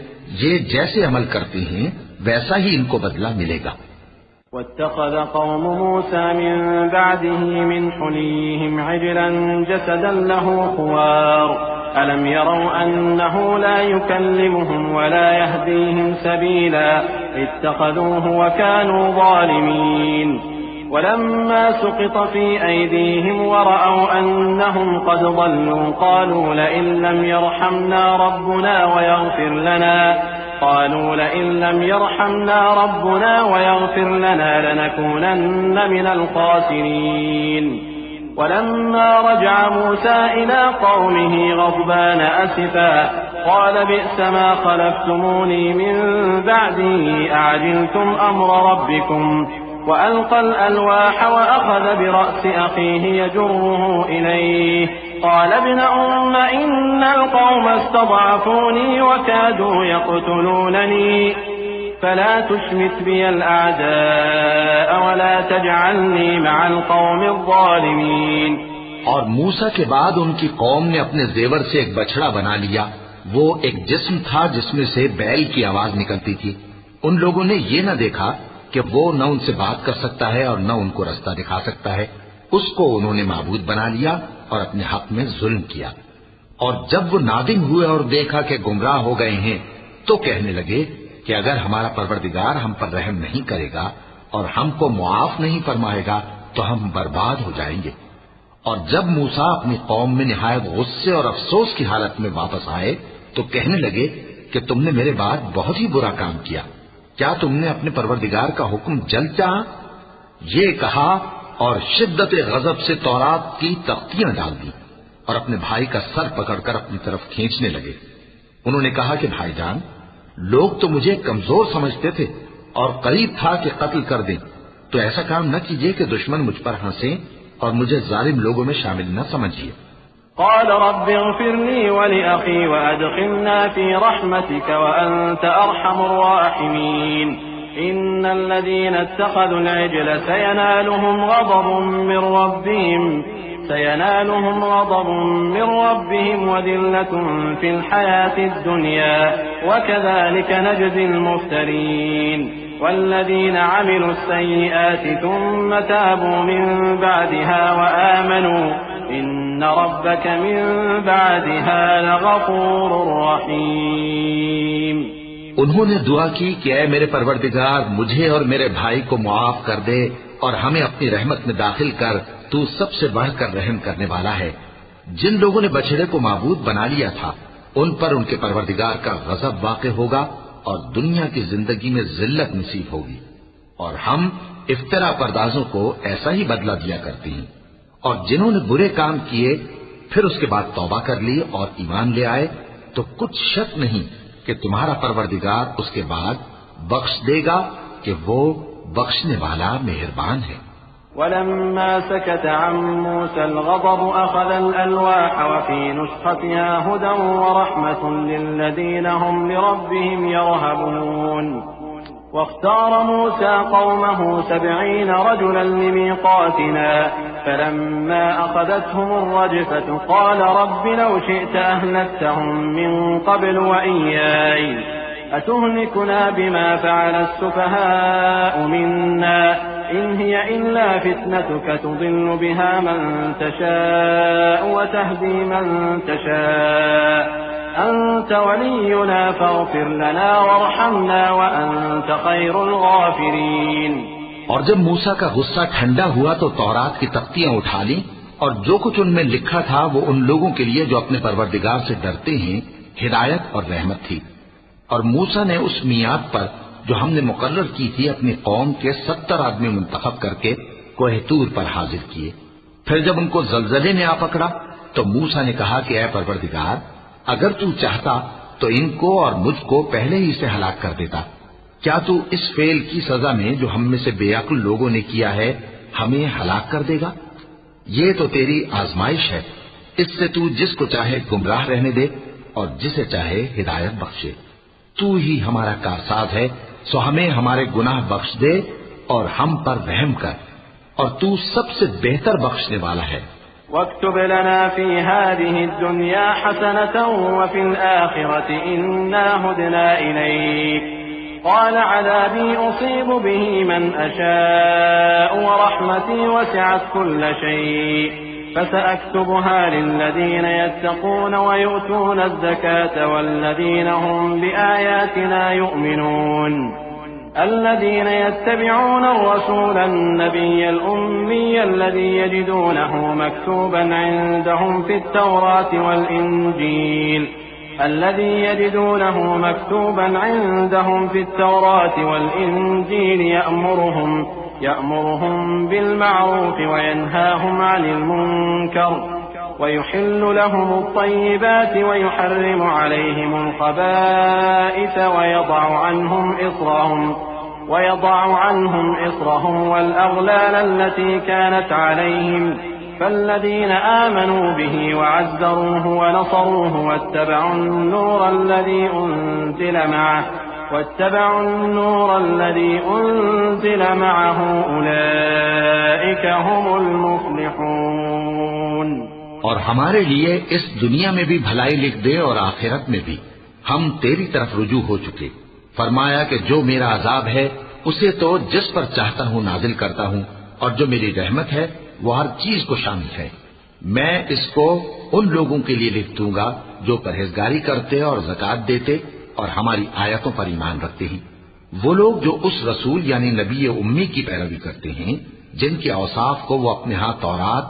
Speaker 2: یہ جیسے عمل کرتے ہیں ویسا ہی ان کو بدلہ ملے گا۔
Speaker 3: واتخذ قوم موسى من بعده من حليهم عجلا جسدا له خوار ألم يروا أنه لا يكلمهم ولا يهديهم سبيلا اتخذوه وكانوا ظالمين ولما سقط في أيديهم ورأوا أنهم قد ضلوا قالوا لئن لم يرحمنا ربنا ويغفر لنا لنكونن من الخاسرين ولما رجع موسى إلى قومه غضبان أسفا
Speaker 4: قال بئس ما خلفتموني من بعدي أعجلتم أمر ربكم وألقى الألواح وأخذ برأس أخيه يجره إليه قال ابن أم إن القوم استضعفوني وكادوا يقتلونني فلا تشمت بي الأعداء ولا تجعلني مع القوم الظالمين.
Speaker 2: اور موسیٰ کے بعد ان کی قوم نے اپنے زیور سے ایک بچڑا بنا لیا. وہ ایک جسم تھا جس میں سے بیل کی آواز نکلتی تھی. ان لوگوں نے یہ نہ دیکھا کہ وہ نہ ان سے بات کر سکتا ہے اور نہ ان کو رستہ دکھا سکتا ہے. اس کو انہوں نے معبود بنا لیا اور اپنے حق میں ظلم کیا. اور جب وہ نادم ہوئے اور دیکھا کہ گمراہ ہو گئے ہیں تو کہنے لگے کہ اگر ہمارا پروردگار ہم پر رحم نہیں کرے گا اور ہم کو معاف نہیں فرمائے گا تو ہم برباد ہو جائیں گے. اور جب موسیٰ اپنی قوم میں نہایت غصے اور افسوس کی حالت میں واپس آئے تو کہنے لگے کہ تم نے میرے بعد بہت ہی برا کام کیا. کیا تم نے اپنے پروردگار کا حکم جلد چاہا؟ یہ کہا اور شدت غضب سے تورات کی تختیاں ڈال دی اور اپنے بھائی کا سر پکڑ کر اپنی طرف کھینچنے لگے. انہوں نے کہا کہ بھائی جان، لوگ تو مجھے کمزور سمجھتے تھے اور قریب تھا کہ قتل کر دیں، تو ایسا کام نہ کیجیے کہ دشمن مجھ پر ہنسیں اور مجھے ظالم لوگوں میں شامل نہ سمجھیے.
Speaker 4: قال رب اغفر لي ولأخي وأدخلنا في رحمتك وأنت أرحم الراحمين. إن الذين اتخذوا العجل سينالهم غضب من ربهم وذلة في الحياة الدنيا وكذلك نجزي المفترين. والذين عملوا السيئات ثم تابوا من بعدها وآمنوا إن ربك من بعدها لغفور رحيم.
Speaker 2: انہوں نے دعا کی کہ اے میرے پروردگار، مجھے اور میرے بھائی کو معاف کر دے اور ہمیں اپنی رحمت میں داخل کر، تو سب سے بڑھ کر رحم کرنے والا ہے. جن لوگوں نے بچڑے کو معبود بنا لیا تھا ان پر ان کے پروردگار کا غضب واقع ہوگا اور دنیا کی زندگی میں ذلت نصیب ہوگی. اور ہم افترا پردازوں کو ایسا ہی بدلہ دیا کرتے ہیں. اور جنہوں نے برے کام کیے پھر اس کے بعد توبہ کر لی اور ایمان لے آئے تو کچھ شک نہیں کہ تمہارا پروردگار اس کے بعد بخش دے گا کہ وہ بخشنے والا مہربان ہے.
Speaker 4: ولما سكت عن موسى الغضب أخذ الألواح وفي نسختها هدى ورحمة للذين هم لربهم يرهبون. واختار موسى قومه 70 رجلا لميقاتنا فلما أخذتهم الرجفة قال رب لو شئت أهلكتهم من قبل وإياي أتهلكنا بما فعل السفهاء منا إن هي إلا فتنتك تضل بها من تشاء وتهدي من تشاء أنت ولينا فاغفر لنا وارحمنا وأنت خير الغافرين.
Speaker 2: اور جب موسیٰ کا غصہ ٹھنڈا ہوا تو تورات کی تختیاں اٹھا لیں اور جو کچھ ان میں لکھا تھا وہ ان لوگوں کے لیے جو اپنے پروردگار سے ڈرتے ہیں ہدایت اور رحمت تھی. اور موسیٰ نے اس میعاد پر جو ہم نے مقرر کی تھی اپنی قوم کے 70 آدمی منتخب کر کے کوہ طور پر حاضر کیے. پھر جب ان کو زلزلے نے آ پکڑا تو موسیٰ نے کہا کہ اے پروردگار، اگر تو چاہتا تو ان کو اور مجھ کو پہلے ہی سے ہلاک کر دیتا. کیا تو اس فعل کی سزا میں جو ہم میں سے بے عقل لوگوں نے کیا ہے ہمیں ہلاک کر دے گا؟ یہ تو تیری آزمائش ہے. اس سے تو جس کو چاہے گمراہ رہنے دے اور جسے چاہے ہدایت بخشے. تو ہی ہمارا کارساز ہے، سو ہمیں ہمارے گناہ بخش دے اور ہم پر رحم کر، اور تو سب سے بہتر بخشنے والا ہے.
Speaker 4: واكتب لنا في هذه الدنيا حسنة وفي الآخرة إنا هدنا إليك. قال عذابي أصيب به من أشاء ورحمتي وسعت كل شيء فسأكتبها للذين يتقون ويؤتون الزكاة والذين هم بآياتنا يؤمنون. الذين يتبعون الرسول النبي الأمي الذي يجدونه مكتوبا عندهم في التوراة والإنجيل يأمرهم بالمعروف وينهاهم عن المنكر ويحل لهم الطيبات ويحرم عليهم الخبائث ويضع عنهم إصرهم والأغلال التي كانت عليهم فالذين آمنوا به وعزروه ونصروه واتبعوا النور الذي أنزل معه أولئك هم المفلحون۔
Speaker 2: اور ہمارے لیے اس دنیا میں بھی بھلائی لکھ دے اور آخرت میں بھی، ہم تیری طرف رجوع ہو چکے۔ فرمایا کہ جو میرا عذاب ہے اسے تو جس پر چاہتا ہوں نازل کرتا ہوں، اور جو میری رحمت ہے وہ ہر چیز کو شامل ہے۔ میں اس کو ان لوگوں کے لیے لکھ دوں گا جو پرہیزگاری کرتے اور زکوٰۃ دیتے اور ہماری آیتوں پر ایمان رکھتے ہیں۔ وہ لوگ جو اس رسول یعنی نبی امی کی پیروی کرتے ہیں جن کے اوصاف کو وہ اپنے ہاں تورات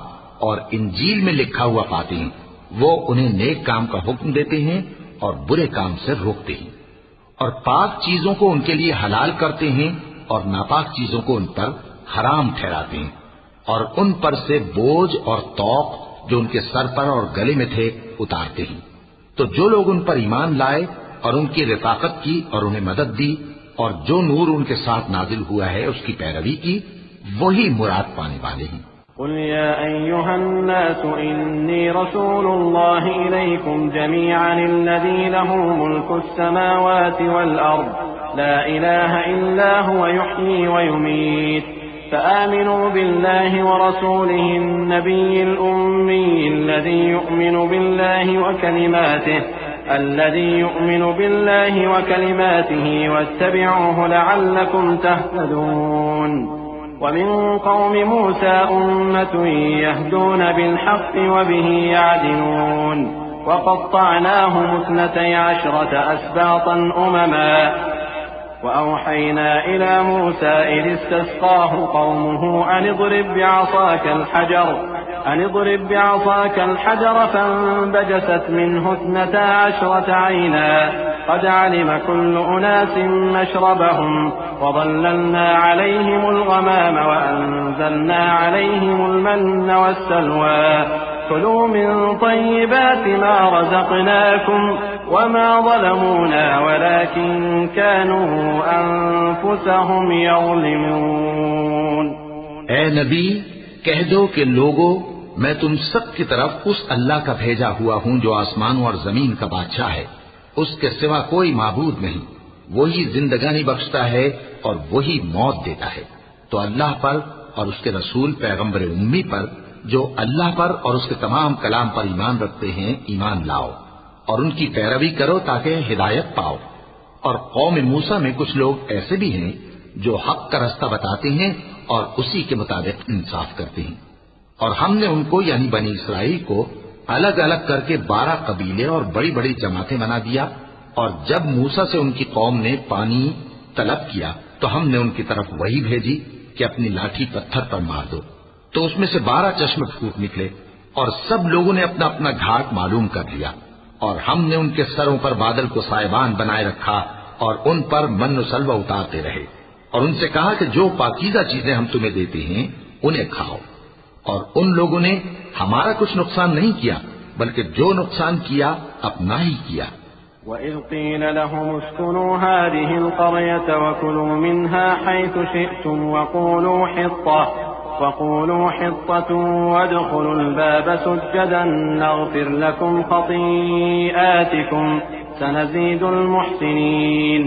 Speaker 2: اور انجیل میں لکھا ہوا پاتے ہیں، وہ انہیں نیک کام کا حکم دیتے ہیں اور برے کام سے روکتے ہیں، اور پاک چیزوں کو ان کے لیے حلال کرتے ہیں اور ناپاک چیزوں کو ان پر حرام ٹھہراتے ہیں، اور ان پر سے بوجھ اور طوق جو ان کے سر پر اور گلے میں تھے اتارتے ہیں۔ تو جو لوگ ان پر ایمان لائے اور ان کی رفاقت کی اور انہیں مدد دی اور جو نور ان کے ساتھ نازل ہوا ہے اس کی پیروی کی، وہی مراد پانے والے ہیں۔
Speaker 4: قل يا أيها الناس إني رسول الله إليكم جميعا الذي له ملك السماوات والأرض لا إله إلا هو يحيي ويميت فآمنوا بالله ورسوله النبي الأمي الذي يؤمن بالله وكلماته واتبعوه لعلكم تهتدون ومن قوم موسى أمة يهدون بالحق وبه يعدلون وقطعناهم 12 أسباطا أمما وأوحينا إلى موسى إذ استسقاه قومه أن اضرب بعصاك الحجر فانبجست منه 12 عينا قد علم كل أناس مشربهم وظللنا عليهم الغمام وأنزلنا عليهم المن والسلوى كلوا من طيبات ما رزقناكم وما ظلمونا ولكن كانوا أنفسهم يظلمون۔
Speaker 2: اے نبی کہہ دو کہ لوگو، میں تم سب کی طرف اس اللہ کا بھیجا ہوا ہوں جو آسمانوں اور زمین کا بادشاہ ہے، اس کے سوا کوئی معبود نہیں، وہی زندگانی بخشتا ہے اور وہی موت دیتا ہے۔ تو اللہ پر اور اس کے رسول پیغمبر امی پر جو اللہ پر اور اس کے تمام کلام پر ایمان رکھتے ہیں ایمان لاؤ اور ان کی پیروی کرو تاکہ ہدایت پاؤ۔ اور قوم موسیٰ میں کچھ لوگ ایسے بھی ہیں جو حق کا رستہ بتاتے ہیں اور اسی کے مطابق انصاف کرتے ہیں، اور ہم نے ان کو یعنی بنی اسرائیل کو الگ الگ کر کے 12 قبیلے اور بڑی بڑی جماعتیں بنا دیا، اور جب موسیٰ سے ان کی قوم نے پانی طلب کیا تو ہم نے ان کی طرف وہی بھیجی کہ اپنی لاٹھی پتھر پر مار دو، تو اس میں سے 12 چشمے پھوٹ نکلے، اور سب لوگوں نے اپنا اپنا گھاٹ معلوم کر لیا، اور ہم نے ان کے سروں پر بادل کو سائبان بنائے رکھا اور ان پر من و سلوہ اتارتے رہے، اور ان سے کہا کہ جو پاکیزہ چیزیں ہم تمہیں دیتے ہیں انہیں کھاؤ، اور ان لوگوں نے ہمارا کچھ نقصان نہیں کیا بلکہ جو نقصان کیا اپنا ہی کیا۔
Speaker 4: وَإِذْ قِيلَ لَهُمُ اسْكُنُوا هَٰذِهِ الْقَرْيَةَ وَكُلُوا مِنْهَا حَيْثُ شِئْتُمْ وَقُولُوا حِطَّةٌ وَادْخُلُوا الْبَابَ سُجَّدًا نَغْفِرْ لَكُمْ خَطِيئَاتِكُمْ سَنَزِيدُ الْمُحْسِنِينَ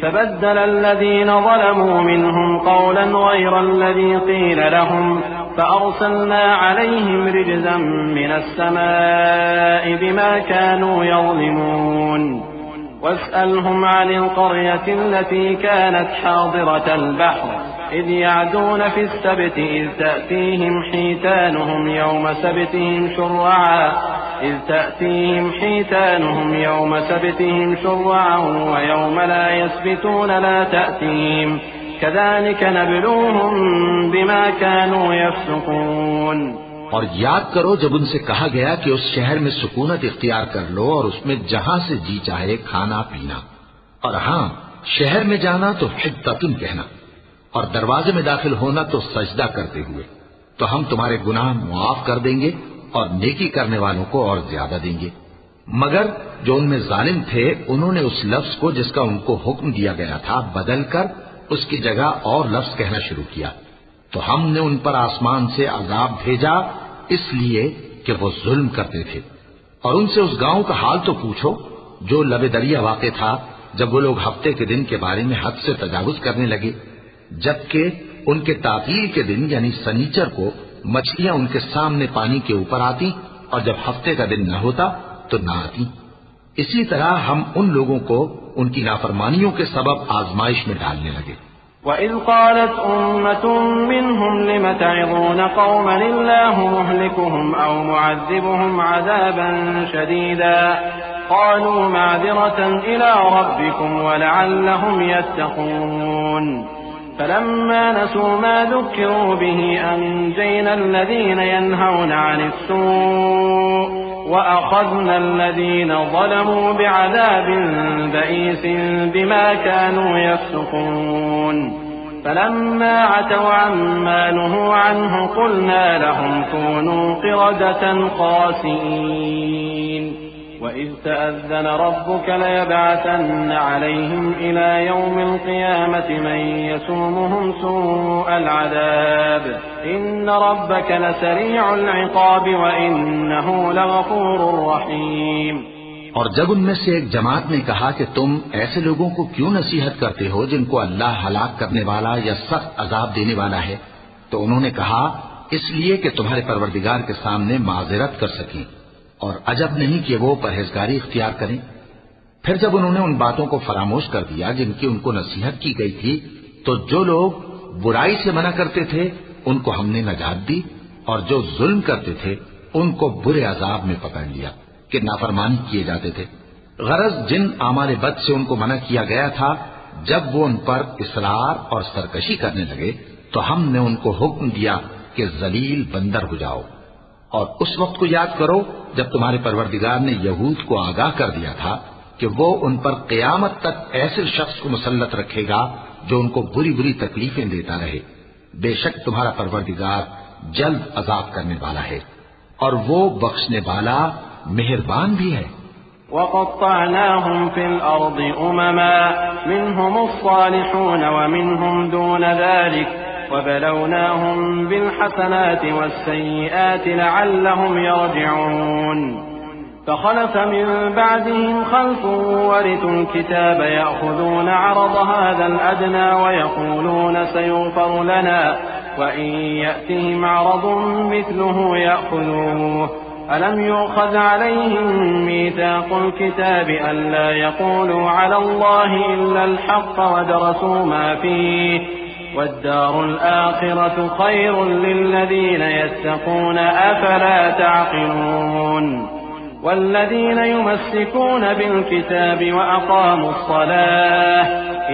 Speaker 4: فبدل الذين ظلموا منهم قولا غير الذي قيل لهم فأرسلنا عليهم رجزا من السماء بما كانوا يظلمون واسألهم عن القرية التي كانت حاضرة البحر إذ يعدون في السبت إذ تأتيهم حيتانهم يوم سبتهم شرعا ويوم لا يسبتون لا تأتيهم كذلك نبلوهم بما كانوا يفسقون۔
Speaker 2: اور یاد کرو جب ان سے کہا گیا کہ اس شہر میں سکونت اختیار کر لو اور اس میں جہاں سے جی چاہے کھانا پینا، اور ہاں شہر میں جانا تو حطۃ کہنا، اور دروازے میں داخل ہونا تو سجدہ کرتے ہوئے، تو ہم تمہارے گناہ معاف کر دیں گے اور نیکی کرنے والوں کو اور زیادہ دیں گے۔ مگر جو ان میں ظالم تھے انہوں نے اس لفظ کو جس کا ان کو حکم دیا گیا تھا بدل کر اس کی جگہ اور لفظ کہنا شروع کیا، تو ہم نے ان پر آسمان سے عذاب بھیجا اس لیے کہ وہ ظلم کرتے تھے۔ اور ان سے اس گاؤں کا حال تو پوچھو جو لب دریا واقع تھا، جب وہ لوگ ہفتے کے دن کے بارے میں حد سے تجاوز کرنے لگے، جبکہ ان کے تعطیل کے دن یعنی سنیچر کو مچھلیاں ان کے سامنے پانی کے اوپر آتی اور جب ہفتے کا دن نہ ہوتا تو نہ آتی۔ اسی طرح ہم ان لوگوں کو ان کی نافرمانیوں کے سبب آزمائش میں ڈالنے لگے۔
Speaker 4: وَإِذْ قَالَتْ أُمَّةٌ مِّنْهُمْ لِمَ تَعِظُونَ قَوْمًا اللَّهُ مُهْلِكُهُمْ أَوْ مُعَذِّبُهُمْ عَذَابًا شَدِيدًا قَالُوا مَعْذِرَةً إِلَىٰ رَبِّكُمْ وَلَعَلَّهُمْ يَتَّقُونَ فَلَمَّا نَسُوا مَا ذُكِّرُوا بِهِ أَنجَيْنَا الَّذِينَ يَنْهَوْنَ عَنِ السُّوءِ وَأَخَذْنَا الَّذِينَ ظَلَمُوا بِعَذَابٍ بَئِيسٍ بِمَا كَانُوا يَفْسُقُونَ فَلَمَّا عَتَوْا عَمَّا نُهُوا عَنْهُ قُلْنَا لَهُمْ كُونُوا قِرَدَةً خَاسِئِينَ وَإِذْ تَأَذَّنَ رَبُّكَ لَيَبْعَثَنَّ عَلَيْهِمْ إِلَى يَوْمِ الْقِيَامَةِ مَن يَسُومُهُمْ سُوءَ الْعَذَابِ إِنَّ رَبَّكَ لَسَرِيعُ الْعِقَابِ وَإِنَّهُ لَغَفُورٌ رَّحِيمٌ۔
Speaker 2: اور جب ان میں سے ایک جماعت نے کہا کہ تم ایسے لوگوں کو کیوں نصیحت کرتے ہو جن کو اللہ ہلاک کرنے والا یا سخت عذاب دینے والا ہے، تو انہوں نے کہا اس لیے کہ تمہارے پروردگار کے سامنے معذرت کر سکیں، اور عجب نہیں کہ وہ پرہیزگاری اختیار کریں۔ پھر جب انہوں نے ان باتوں کو فراموش کر دیا جن کی ان کو نصیحت کی گئی تھی، تو جو لوگ برائی سے منع کرتے تھے ان کو ہم نے نجات دی، اور جو ظلم کرتے تھے ان کو برے عذاب میں پکڑ لیا کہ نافرمانی کیے جاتے تھے۔ غرض جن اعمال بد سے ان کو منع کیا گیا تھا، جب وہ ان پر اصرار اور سرکشی کرنے لگے تو ہم نے ان کو حکم دیا کہ ذلیل بندر ہو جاؤ۔ اور اس وقت کو یاد کرو جب تمہارے پروردگار نے یہود کو آگاہ کر دیا تھا کہ وہ ان پر قیامت تک ایسے شخص کو مسلط رکھے گا جو ان کو بری بری تکلیفیں دیتا رہے۔ بے شک تمہارا پروردگار جلد عذاب کرنے والا ہے اور وہ بخشنے والا مہربان بھی ہے۔
Speaker 4: وَقَطَّعْنَاهُمْ فِي الْأَرْضِ أُمَمًا مِّنْهُمُ الصَّالِحُونَ وَمِنْهُمْ دُونَ ذَلِكَ وَبَلَوْنَاهُمْ بِالْحَسَنَاتِ وَالسَّيِّئَاتِ لَعَلَّهُمْ يَرْجِعُونَ فَخَلَفَ مِن بَعْدِهِمْ خَلْفٌ وَرِثُوا الْكِتَابَ يَأْخُذُونَ عَرَضَ هَٰذَا الْأَدْنَىٰ وَيَقُولُونَ سَيُغْفَرُ لَنَا وَإِن يَأْتِهِمْ عَرَضٌ مِّثْلُهُ يَأْخُذُوهُ أَلَمْ يُؤْخَذْ عَلَيْهِم مِّيثَاقُ الْكِتَابِ أَلَّا يَقُولُوا عَلَى اللَّهِ إِلَّا الْحَقَّ وَدَرَسُوا مَا فِيهِ وَالدَّارُ الْآخِرَةُ خَيْرٌ لِّلَّذِينَ يَتَّقُونَ أَفَلَا تَعْقِلُونَ وَالَّذِينَ يُمَسِّكُونَ بِالْكِتَابِ وَأَقَامُوا الصَّلَاةَ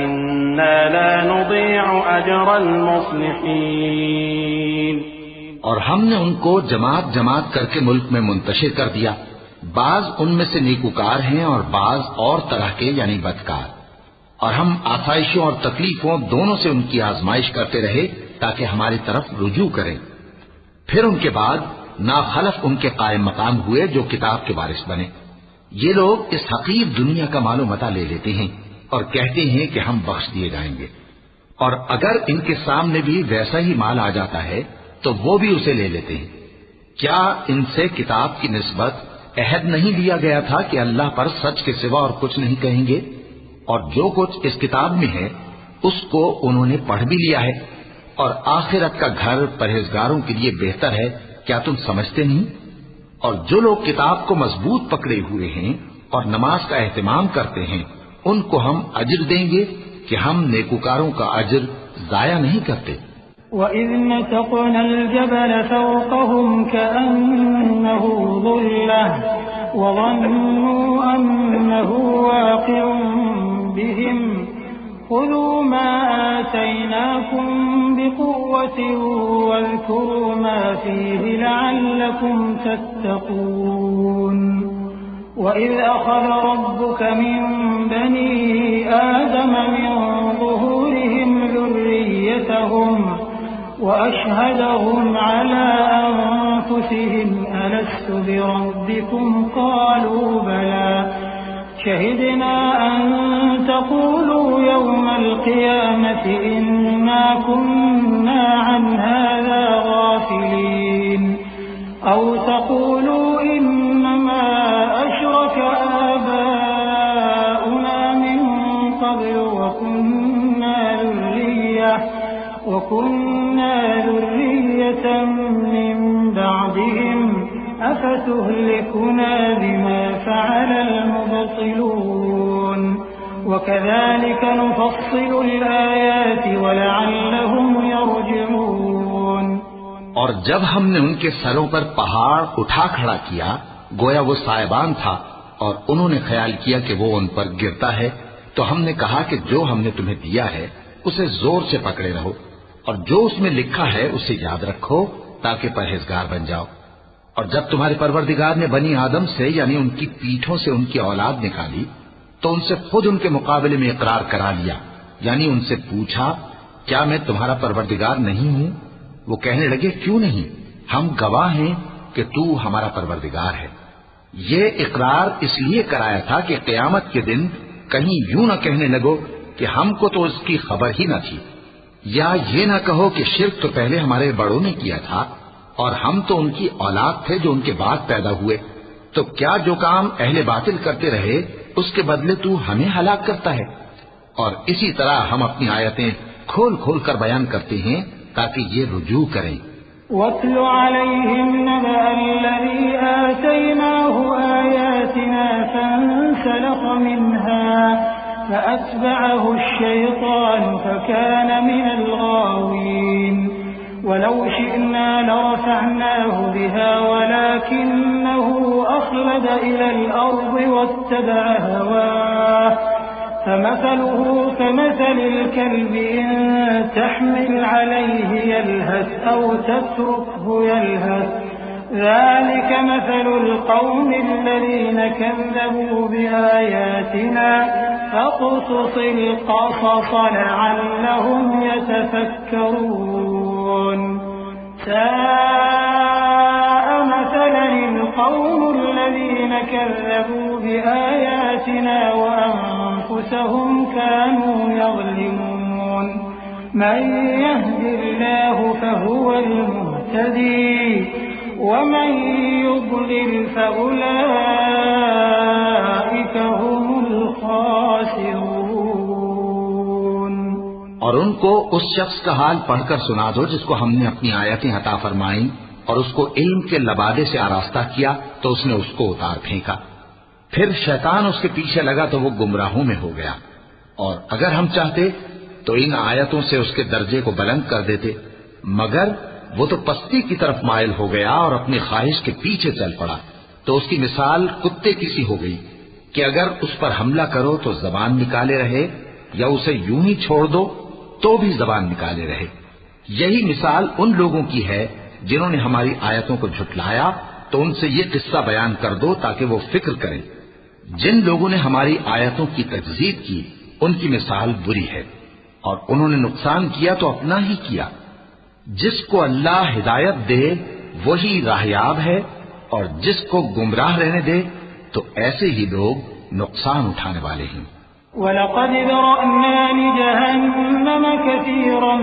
Speaker 4: إِنَّا لَا نُضِيعُ أَجْرَ الْمُصْلِحِينَ۔
Speaker 2: اور ہم نے ان کو جماعت جماعت کر کے ملک میں منتشر کر دیا، بعض ان میں سے نیکوکار ہیں اور بعض اور طرح کے یعنی بدکار، اور ہم آسائشوں اور تکلیفوں دونوں سے ان کی آزمائش کرتے رہے تاکہ ہماری طرف رجوع کریں۔ پھر ان کے بعد ناخلف ان کے قائم مقام ہوئے جو کتاب کے وارث بنے۔ یہ لوگ اس حقیر دنیا کا مال و متاع لے لیتے ہیں اور کہتے ہیں کہ ہم بخش دیے جائیں گے، اور اگر ان کے سامنے بھی ویسا ہی مال آ جاتا ہے تو وہ بھی اسے لے لیتے ہیں۔ کیا ان سے کتاب کی نسبت عہد نہیں لیا گیا تھا کہ اللہ پر سچ کے سوا اور کچھ نہیں کہیں گے؟ اور جو کچھ اس کتاب میں ہے اس کو انہوں نے پڑھ بھی لیا ہے، اور آخرت کا گھر پرہیزگاروں کے لیے بہتر ہے، کیا تم سمجھتے نہیں؟ اور جو لوگ کتاب کو مضبوط پکڑے ہوئے ہیں اور نماز کا اہتمام کرتے ہیں ان کو ہم اجر دیں گے کہ ہم نیکوکاروں کا اجر ضائع نہیں کرتے۔
Speaker 3: وَإِذْ نَتَقْنَا الْجَبَلَ فَوْقَهُمْ كَأَنَّهُ ظُلَّةٌ وَظَنُّوا أَنَّهُ وَاقِعٌ بِهِمْ خُذُوا مَا آتَيْنَاكُمْ بِقُوَّةٍ وَاذْكُرُوا مَا فِيهِ لَعَلَّكُمْ تَتَّقُونَ وَإِذْ أَخَذَ رَبُّكَ مِن بَنِي آدَمَ مِن ظُهُورِهِمْ ذُرِّيَّتَهُمْ وأشهدهم على أنفسهم ألست بربكم قالوا بلى شهدنا أن تقولوا يوم القيامة إنا كنا عن هذا غافلين أو تقولوا إنما أشرك آباؤنا من قبل وكنا ذرية من بعدهم أفتهلكنا بما فعل المبطلون وكذلك نفصل الآيات ولعلهم يرجعون.
Speaker 2: اور جب ہم نے ان کے سروں پر پہاڑ اٹھا کھڑا کیا گویا وہ سائبان تھا اور انہوں نے خیال کیا کہ وہ ان پر گرتا ہے تو ہم نے کہا کہ جو ہم نے تمہیں دیا ہے اسے زور سے پکڑے رہو اور جو اس میں لکھا ہے اسے یاد رکھو تاکہ پرہیزگار بن جاؤ. اور جب تمہارے پروردگار نے بنی آدم سے یعنی ان کی پیٹھوں سے ان کی اولاد نکالی تو ان سے خود ان کے مقابلے میں اقرار کرا لیا یعنی ان سے پوچھا کیا میں تمہارا پروردگار نہیں ہوں؟ وہ کہنے لگے کیوں نہیں، ہم گواہ ہیں کہ تو ہمارا پروردگار ہے. یہ اقرار اس لیے کرایا تھا کہ قیامت کے دن کہیں یوں نہ کہنے لگو کہ ہم کو تو اس کی خبر ہی نہ تھی، یا یہ نہ کہو کہ شرک تو پہلے ہمارے بڑوں نے کیا تھا اور ہم تو ان کی اولاد تھے جو ان کے بعد پیدا ہوئے، تو کیا جو کام اہل باطل کرتے رہے اس کے بدلے تو ہمیں ہلاک کرتا ہے. اور اسی طرح ہم اپنی آیتیں کھول کھول کر بیان کرتے ہیں تاکہ یہ رجوع کریں.
Speaker 3: وَاتْلُ عَلَيْهِمْ نَبَأَ الَّذِي آتَيْنَاهُ آيَاتِنَا فَانسَلَخَ مِنْهَا فَأَتْبَعَهُ الشَّيْطَانُ فَكَانَ مِنَ الْغَاوِينَ. وَلَوْ شِئْنَا لَرَفَعْنَاهُ بِهَا وَلَكِنَّهُ أَخْلَدَ إِلَى الْأَرْضِ وَاتَّبَعَ هَوَاهُ فَمَثَلُهُ كَمَثَلِ الْكَلْبِ إِن تَحْمِلْ عَلَيْهِ يَلْهَثْ أَوْ تَتْرُكْهُ يَلْهَث ذَلِكَ مَثَلُ الْقَوْمِ الَّذِينَ كَذَّبُوا بِآيَاتِنَا فَاقْصُصِ الْقَصَصَ لَعَلَّهُمْ يَتَفَكَّرُونَ. سَاءَ مَثَلًا الْقَوْمُ الَّذِينَ كَذَّبُوا بِآيَاتِنَا وَأَنفُسَهُمْ كَانُوا يَظْلِمُونَ. مَن يَهْدِ اللَّهُ فَهُوَ الْمُهْتَدِي وَمَن يُضْلِلْ فَأُولَئِكَ هُمُ الْخَاسِرُونَ.
Speaker 2: اور ان کو اس شخص کا حال پڑھ کر سنا دو جس کو ہم نے اپنی آیتیں عطا فرمائیں اور اس کو علم کے لبادے سے آراستہ کیا تو اس نے اس کو اتار پھینکا. پھر شیطان اس کے پیچھے لگا تو وہ گمراہوں میں ہو گیا. اور اگر ہم چاہتے تو ان آیتوں سے اس کے درجے کو بلند کر دیتے، مگر وہ تو پستی کی طرف مائل ہو گیا اور اپنی خواہش کے پیچھے چل پڑا. تو اس کی مثال کتے کی سی ہو گئی کہ اگر اس پر حملہ کرو تو زبان نکالے رہے یا اسے یوں ہی چھوڑ دو تو بھی زبان نکالے رہے. یہی مثال ان لوگوں کی ہے جنہوں نے ہماری آیتوں کو جھٹلایا تو ان سے یہ قصہ بیان کر دو تاکہ وہ فکر کریں. جن لوگوں نے ہماری آیتوں کی تکذیب کی ان کی مثال بری ہے اور انہوں نے نقصان کیا تو اپنا ہی کیا. جس کو اللہ ہدایت دے وہی راہیاب ہے اور جس کو گمراہ رہنے دے تو ایسے ہی لوگ نقصان اٹھانے والے ہیں.
Speaker 3: وَلَقَدْ ذَرَأْنَا لِجَهَنَّمَ كَثِيرًا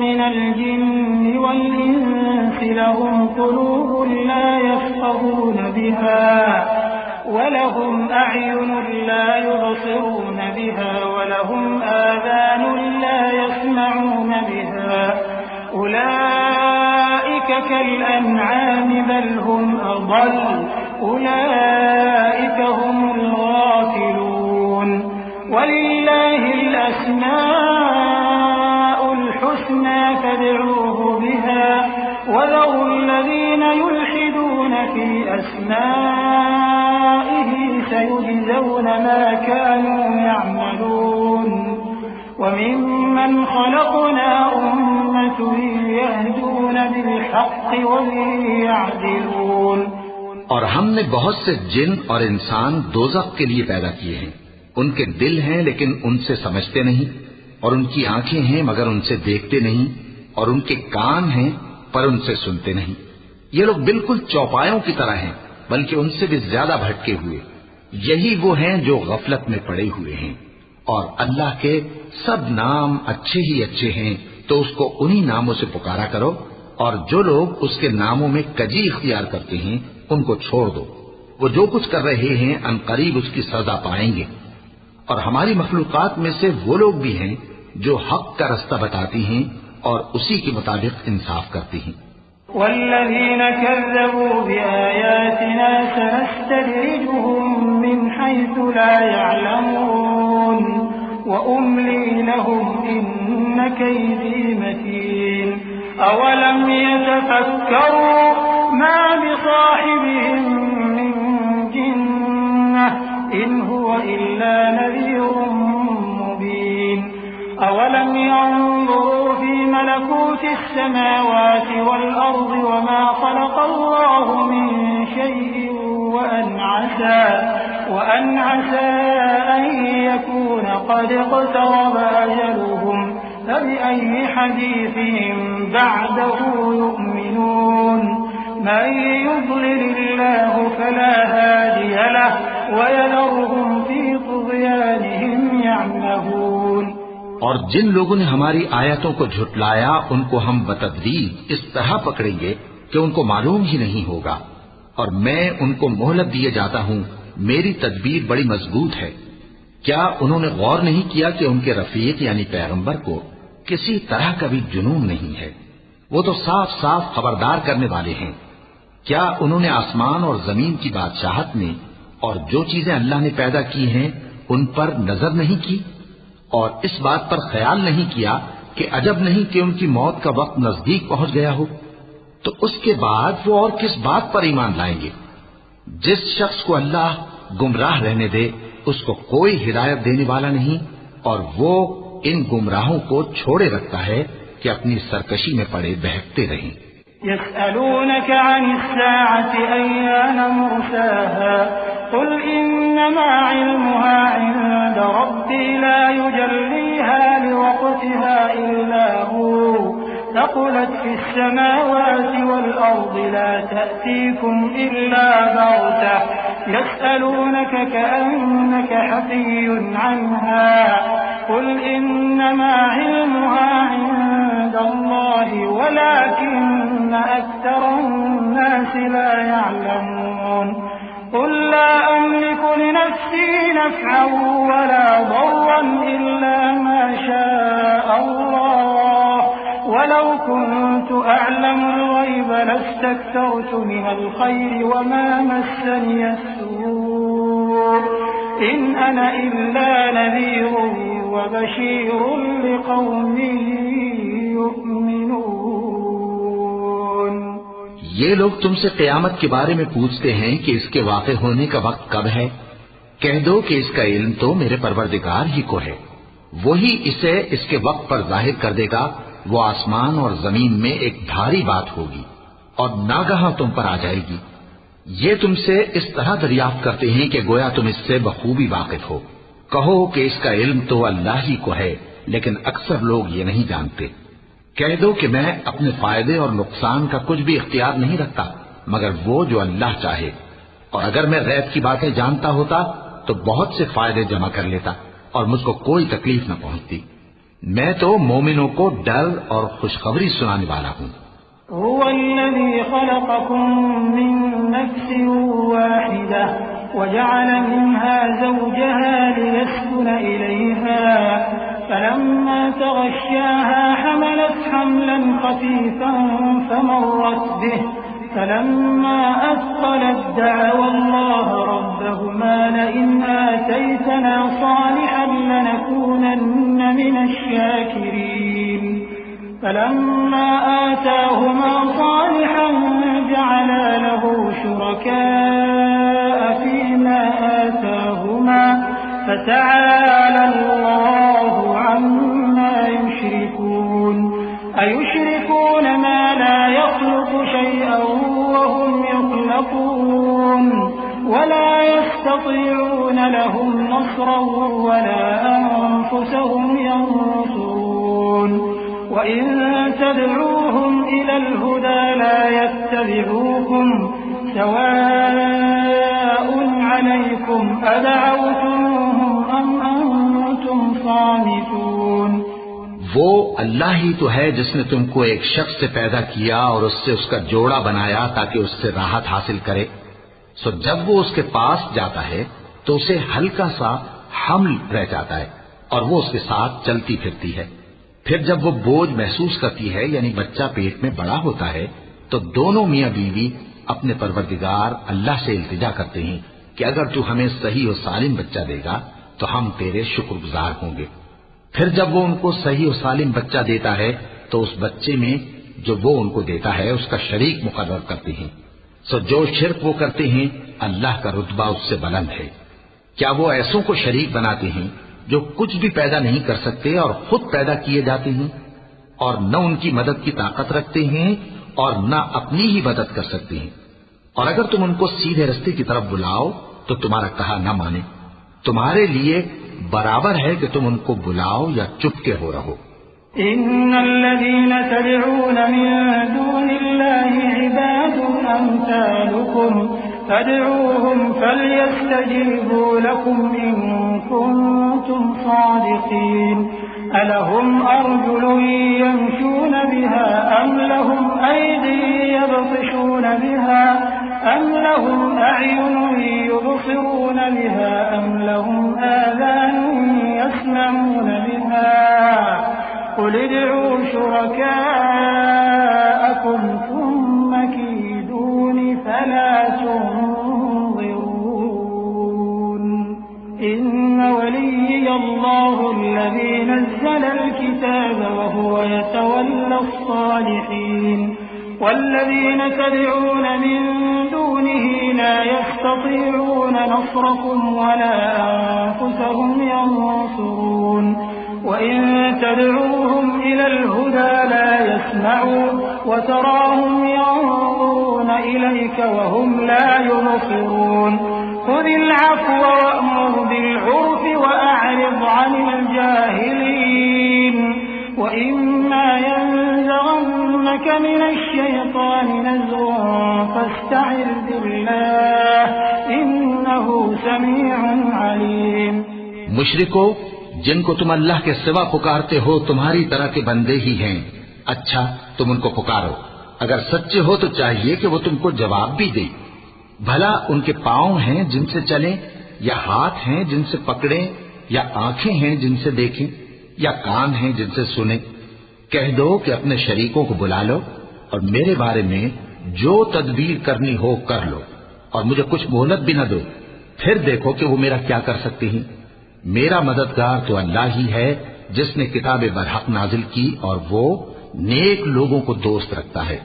Speaker 3: مِنَ الْجِنِّ وَالْإِنسِ لَهُمْ قُلُوبٌ لَا يَفْقَهُونَ بِهَا وَلَهُمْ أَعْيُنٌ لَا يُبْصِرُونَ بِهَا وَلَهُمْ آذَانٌ لَا يَسْمَعُونَ بِهَا أُولَئِكَ كَالْأَنْعَامِ بَلْ هُمْ أَضَلُّ أُولَئِكَ هُمُ الْغَافِلُونَ. وَلِلَّهِ الْأَسْمَاءُ الْحُسْنَى فَادْعُوهُ بِهَا وَذَرُوا الَّذِينَ يُلْحِدُونَ فِي أَسْمَائِهِ سَيُجْزَوْنَ مَا كَانُوا يَعْمَلُونَ. وَمِمَّنْ خَلَقْنَا أُمَّةٌ يَهْدُونَ بِالْحَقِّ وَبِهِ يَعْدِلُونَ.
Speaker 2: اور ہم نے بہت سے جن اور انسان دوزخ کے لیے پیدا کیے ہیں. ان کے دل ہیں لیکن ان سے سمجھتے نہیں، اور ان کی آنکھیں ہیں مگر ان سے دیکھتے نہیں، اور ان کے کان ہیں پر ان سے سنتے نہیں۔ یہ لوگ بالکل چوپایوں کی طرح ہیں، بلکہ ان سے بھی زیادہ بھٹکے ہوئے۔ یہی وہ ہیں جو غفلت میں پڑے ہوئے ہیں۔ اور اللہ کے سب نام اچھے ہی اچھے ہیں، تو اس کو انہی ناموں سے پکارا کرو، اور جو لوگ اس کے ناموں میں کجی اختیار کرتے ہیں ان کو چھوڑ دو۔ وہ جو کچھ کر رہے ہیں عنقریب اس کی سزا پائیں گے۔ اور ہماری مخلوقات میں سے وہ لوگ بھی ہیں جو حق کا رستہ بتاتی ہیں اور اسی کے مطابق انصاف کرتی ہیں۔
Speaker 3: والذين كذبوا بآياتنا سنستدرجهم من حيث لا يعلمون وأملي لهم إن كيدي متين أولم يتفكروا ما بصاحبهم من جنة إن هو إلا نذير مبين أولم ينظروا في ملكوت السماوات والأرض وما خلق الله من شيء وأن عسى أن يكون قد اقترب أجلهم فبأي حديث بعده يؤمنون من يضلل الله فلا هادي له ويذرهم في طغيانهم يعمهون۔
Speaker 2: اور جن لوگوں نے ہماری آیتوں کو جھٹلایا ان کو ہم بتدریج اس طرح پکڑیں گے کہ ان کو معلوم ہی نہیں ہوگا، اور میں ان کو مہلت دیے جاتا ہوں، میری تدبیر بڑی مضبوط ہے۔ کیا انہوں نے غور نہیں کیا کہ ان کے رفیق یعنی پیغمبر کو کسی طرح کا بھی جنون نہیں ہے؟ وہ تو صاف صاف خبردار کرنے والے ہیں۔ کیا انہوں نے آسمان اور زمین کی بادشاہت میں اور جو چیزیں اللہ نے پیدا کی ہیں ان پر نظر نہیں کی، اور اس بات پر خیال نہیں کیا کہ عجب نہیں کہ ان کی موت کا وقت نزدیک پہنچ گیا ہو؟ تو اس کے بعد وہ اور کس بات پر ایمان لائیں گے؟ جس شخص کو اللہ گمراہ رہنے دے اس کو کوئی ہدایت دینے والا نہیں، اور وہ ان گمراہوں کو چھوڑے رکھتا ہے کہ اپنی سرکشی میں پڑے بہکتے رہیں۔
Speaker 3: يسألونك عن الساعة أيان مرساها قل إنما علمها عند ربي لا يجليها لوقتها إلا هو ثقلت في السماوات والأرض لا تأتيكم إلا بغتة يسألونك كأنك حفي عنها قل إنما علمها عند الله ولكن أكثر الناس لا يعلمون قل لا أملك لنفسي نفعا ولا ضرا إلا ما شاء الله ولو كنت أعلم الغيب لاستكثرت من الخير وما مسني السوء إن أنا إلا نذير وبشير لقوم يؤمنون۔
Speaker 2: یہ لوگ تم سے قیامت کے بارے میں پوچھتے ہیں کہ اس کے واقع ہونے کا وقت کب ہے؟ کہہ دو کہ اس کا علم تو میرے پروردگار ہی کو ہے، وہی اسے اس کے وقت پر ظاہر کر دے گا۔ وہ آسمان اور زمین میں ایک بھاری بات ہوگی اور ناگہاں تم پر آ جائے گی۔ یہ تم سے اس طرح دریافت کرتے ہیں کہ گویا تم اس سے بخوبی واقف ہو۔ کہو کہ اس کا علم تو اللہ ہی کو ہے، لیکن اکثر لوگ یہ نہیں جانتے۔ کہہ دو کہ میں اپنے فائدے اور نقصان کا کچھ بھی اختیار نہیں رکھتا مگر وہ جو اللہ چاہے، اور اگر میں غیب کی باتیں جانتا ہوتا تو بہت سے فائدے جمع کر لیتا اور مجھ کو کوئی تکلیف نہ پہنچتی۔ میں تو مومنوں کو ڈر اور خوشخبری سنانے والا ہوں۔
Speaker 3: هو الذي خلقكم من نفس واحدة وجعل منها زوجها ليسكن إليها فلما تغشاها حملت حملا خفيفا فمرت به فلما أثقلت دعوا الله ربهما لئن آتيتنا صالحا لنكونن من الشاكرين فلما آتاهما صالحا جعلا له شركاء فيما آتاهما فتعالى الله عما يشركون أيشركون ما لا يخلق شيئا وهم يخلقون ولا يستطيعون لهم نصرا ولا أنفسهم ينصرون وَإِن تَدْعُوهُمْ إِلَى الْهُدَى لَا يَتَّبِعُوكُمْ سَوَاءٌ عَلَيْكُمْ أَدَعَوْتُمُوهُمْ أَمْ أَنْتُمْ صَامِتُونَ
Speaker 2: وہ اللہ ہی تو ہے جس نے تم کو ایک شخص سے پیدا کیا اور اس سے اس کا جوڑا بنایا تاکہ اس سے راحت حاصل کرے. سو جب وہ اس کے پاس جاتا ہے تو اسے ہلکا سا حمل رہ جاتا ہے اور وہ اس کے ساتھ چلتی پھرتی ہے. پھر جب وہ بوجھ محسوس کرتی ہے یعنی بچہ پیٹ میں بڑا ہوتا ہے تو دونوں میاں بیوی اپنے پروردگار اللہ سے التجا کرتے ہیں کہ اگر تو ہمیں صحیح و سالم بچہ دے گا تو ہم تیرے شکر گزار ہوں گے. پھر جب وہ ان کو صحیح و سالم بچہ دیتا ہے تو اس بچے میں جو وہ ان کو دیتا ہے اس کا شریک مقرر کرتے ہیں. سو جو شرک وہ کرتے ہیں اللہ کا رتبہ اس سے بلند ہے. کیا وہ ایسوں کو شریک بناتے ہیں جو کچھ بھی پیدا نہیں کر سکتے اور خود پیدا کیے جاتے ہیں اور نہ ان کی مدد کی طاقت رکھتے ہیں اور نہ اپنی ہی مدد کر سکتے ہیں. اور اگر تم ان کو سیدھے رستے کی طرف بلاؤ تو تمہارا کہا نہ مانے. تمہارے لیے برابر ہے کہ تم ان کو بلاؤ یا چپ کے ہو رہو.
Speaker 3: إن الذين تدعون من دون الله عباد أمثالكم فادعوهم فليستجيبوا لكم إن كنتم صادقين. ألهم أرجل يمشون بها أم لهم أيدي يبطشون بها أم لهم أعين يبصرون بها أم لهم آذان يسمعون بها قل ادعوا شركاءكم ثم كيدون فلا تنظرون. إن وليي الله الذي نزل الكتاب وهو يتولى الصالحين والذين تدعون من دونه لا يستطيعون نصركم ولا أنفسهم ينصرون. وإن تدعوهم إلى الهدى لا يسمعوا وتراهم ينظرون إليك وهم لا يبصرون. خذ العفو وأمر بالعرف وأعرض عن الجاهلين. وإما ينزغنك من الشيطان نزغ فاستعذ بالله إنه سميع عليم.
Speaker 2: مشرکو جن کو تم اللہ کے سوا پکارتے ہو تمہاری طرح کے بندے ہی ہیں. اچھا تم ان کو پکارو. اگر سچے ہو تو چاہیے کہ وہ تم کو جواب بھی دے. بھلا ان کے پاؤں ہیں جن سے چلیں یا ہاتھ ہیں جن سے پکڑیں یا آنکھیں ہیں جن سے دیکھیں یا کان ہیں جن سے سنیں. کہہ دو کہ اپنے شریکوں کو بلا لو اور میرے بارے میں جو تدبیر کرنی ہو کر لو اور مجھے کچھ مہلت بھی نہ دو. پھر دیکھو کہ وہ میرا کیا کر سکتے ہیں. میرا مددگار تو اللہ ہی ہے جس نے کتاب برحق نازل کی اور وہ نیک لوگوں کو دوست رکھتا ہے.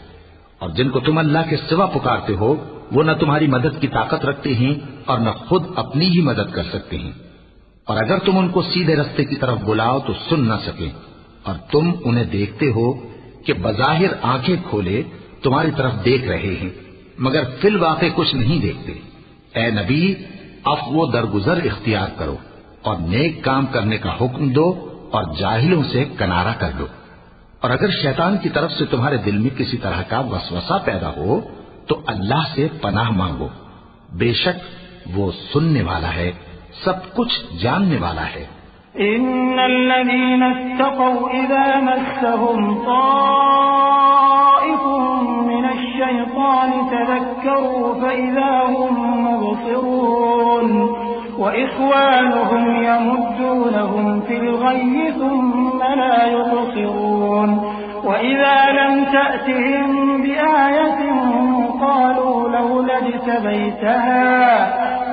Speaker 2: اور جن کو تم اللہ کے سوا پکارتے ہو وہ نہ تمہاری مدد کی طاقت رکھتے ہیں اور نہ خود اپنی ہی مدد کر سکتے ہیں. اور اگر تم ان کو سیدھے رستے کی طرف بلاؤ تو سن نہ سکیں اور تم انہیں دیکھتے ہو کہ بظاہر آنکھیں کھولے تمہاری طرف دیکھ رہے ہیں مگر فی الواقع کچھ نہیں دیکھتے. اے نبی عفو و درگزر اختیار کرو اور نیک کام کرنے کا حکم دو اور جاہلوں سے کنارہ کر دو. اور اگر شیطان کی طرف سے تمہارے دل میں کسی طرح کا وسوسہ پیدا ہو تو اللہ سے پناہ مانگو. بے شک وہ سننے والا ہے سب کچھ جاننے والا ہے.
Speaker 3: إن الذين اتقوا إذا مسهم طائف من الشيطان تذكروا فإذا هم مبصرون وإخوانهم يمدونهم في الغي ثم لا يبصرون. وإذا لم تأتهم بآية قالوا لولا اجتبيتها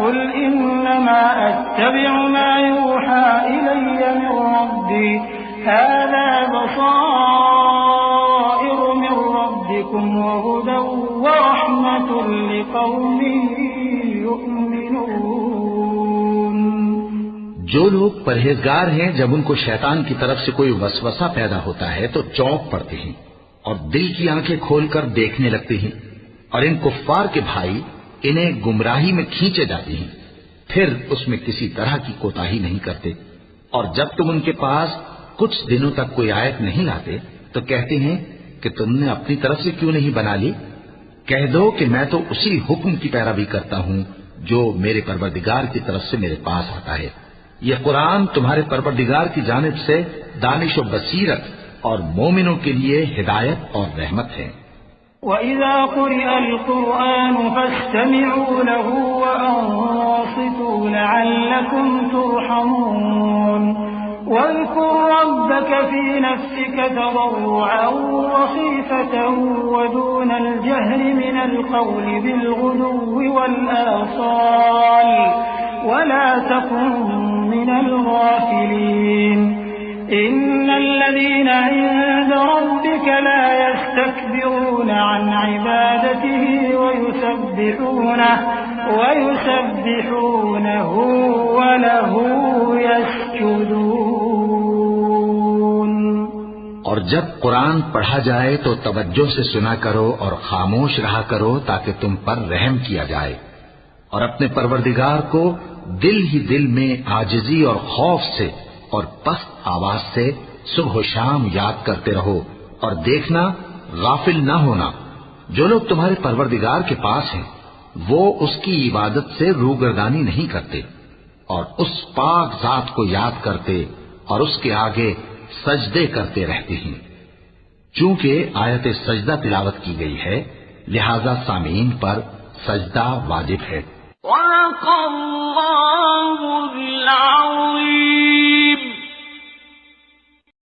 Speaker 3: قل إنما أتبع ما يوحى إلي من ربي هذا بصائر من ربكم وهدى ورحمة لقوم يؤمنون.
Speaker 2: جو لوگ پرہیزگار ہیں جب ان کو شیطان کی طرف سے کوئی وسوسہ پیدا ہوتا ہے تو چونک پڑتے ہیں اور دل کی آنکھیں کھول کر دیکھنے لگتے ہیں اور ان کفار کے بھائی انہیں گمراہی میں کھینچے جاتے ہیں پھر اس میں کسی طرح کی کوتاہی نہیں کرتے. اور جب تم ان کے پاس کچھ دنوں تک کوئی آیت نہیں لاتے تو کہتے ہیں کہ تم نے اپنی طرف سے کیوں نہیں بنا لی؟ کہہ دو کہ میں تو اسی حکم کی پیروی کرتا ہوں جو میرے پروردگار کی طرف سے میرے پاس آتا ہے۔ یہ قرآن تمہارے پروردگار کی جانب سے دانش و بصیرت اور مومنوں کے لیے ہدایت اور رحمت ہے۔
Speaker 3: وَإِذَا قُرِئَ الْقُرْآنُ فَاسْتَمِعُوا لَهُ وَأَنصِتُوا لَعَلَّكُمْ تُرْحَمُونَ واذكر ربك في نفسك تضرعا وخيفة ودون الجهر من القول بالغدو والآصال ولا تكن من الغافلين إن الذين عند ربك لا يستكبرون عن عبادته ويسبحونه وله يسجدون۔
Speaker 2: اور جب قرآن پڑھا جائے تو توجہ سے سنا کرو اور خاموش رہا کرو تاکہ تم پر رحم کیا جائے، اور اپنے پروردگار کو دل ہی دل میں عاجزی اور خوف سے اور پست آواز سے صبح و شام یاد کرتے رہو، اور دیکھنا غافل نہ ہونا۔ جو لوگ تمہارے پروردگار کے پاس ہیں وہ اس کی عبادت سے روگردانی نہیں کرتے اور اس پاک ذات کو یاد کرتے اور اس کے آگے سجدے کرتے رہتے ہیں۔ چونکہ آیت سجدہ تلاوت کی گئی ہے لہذا سامعین پر سجدہ واجب ہے۔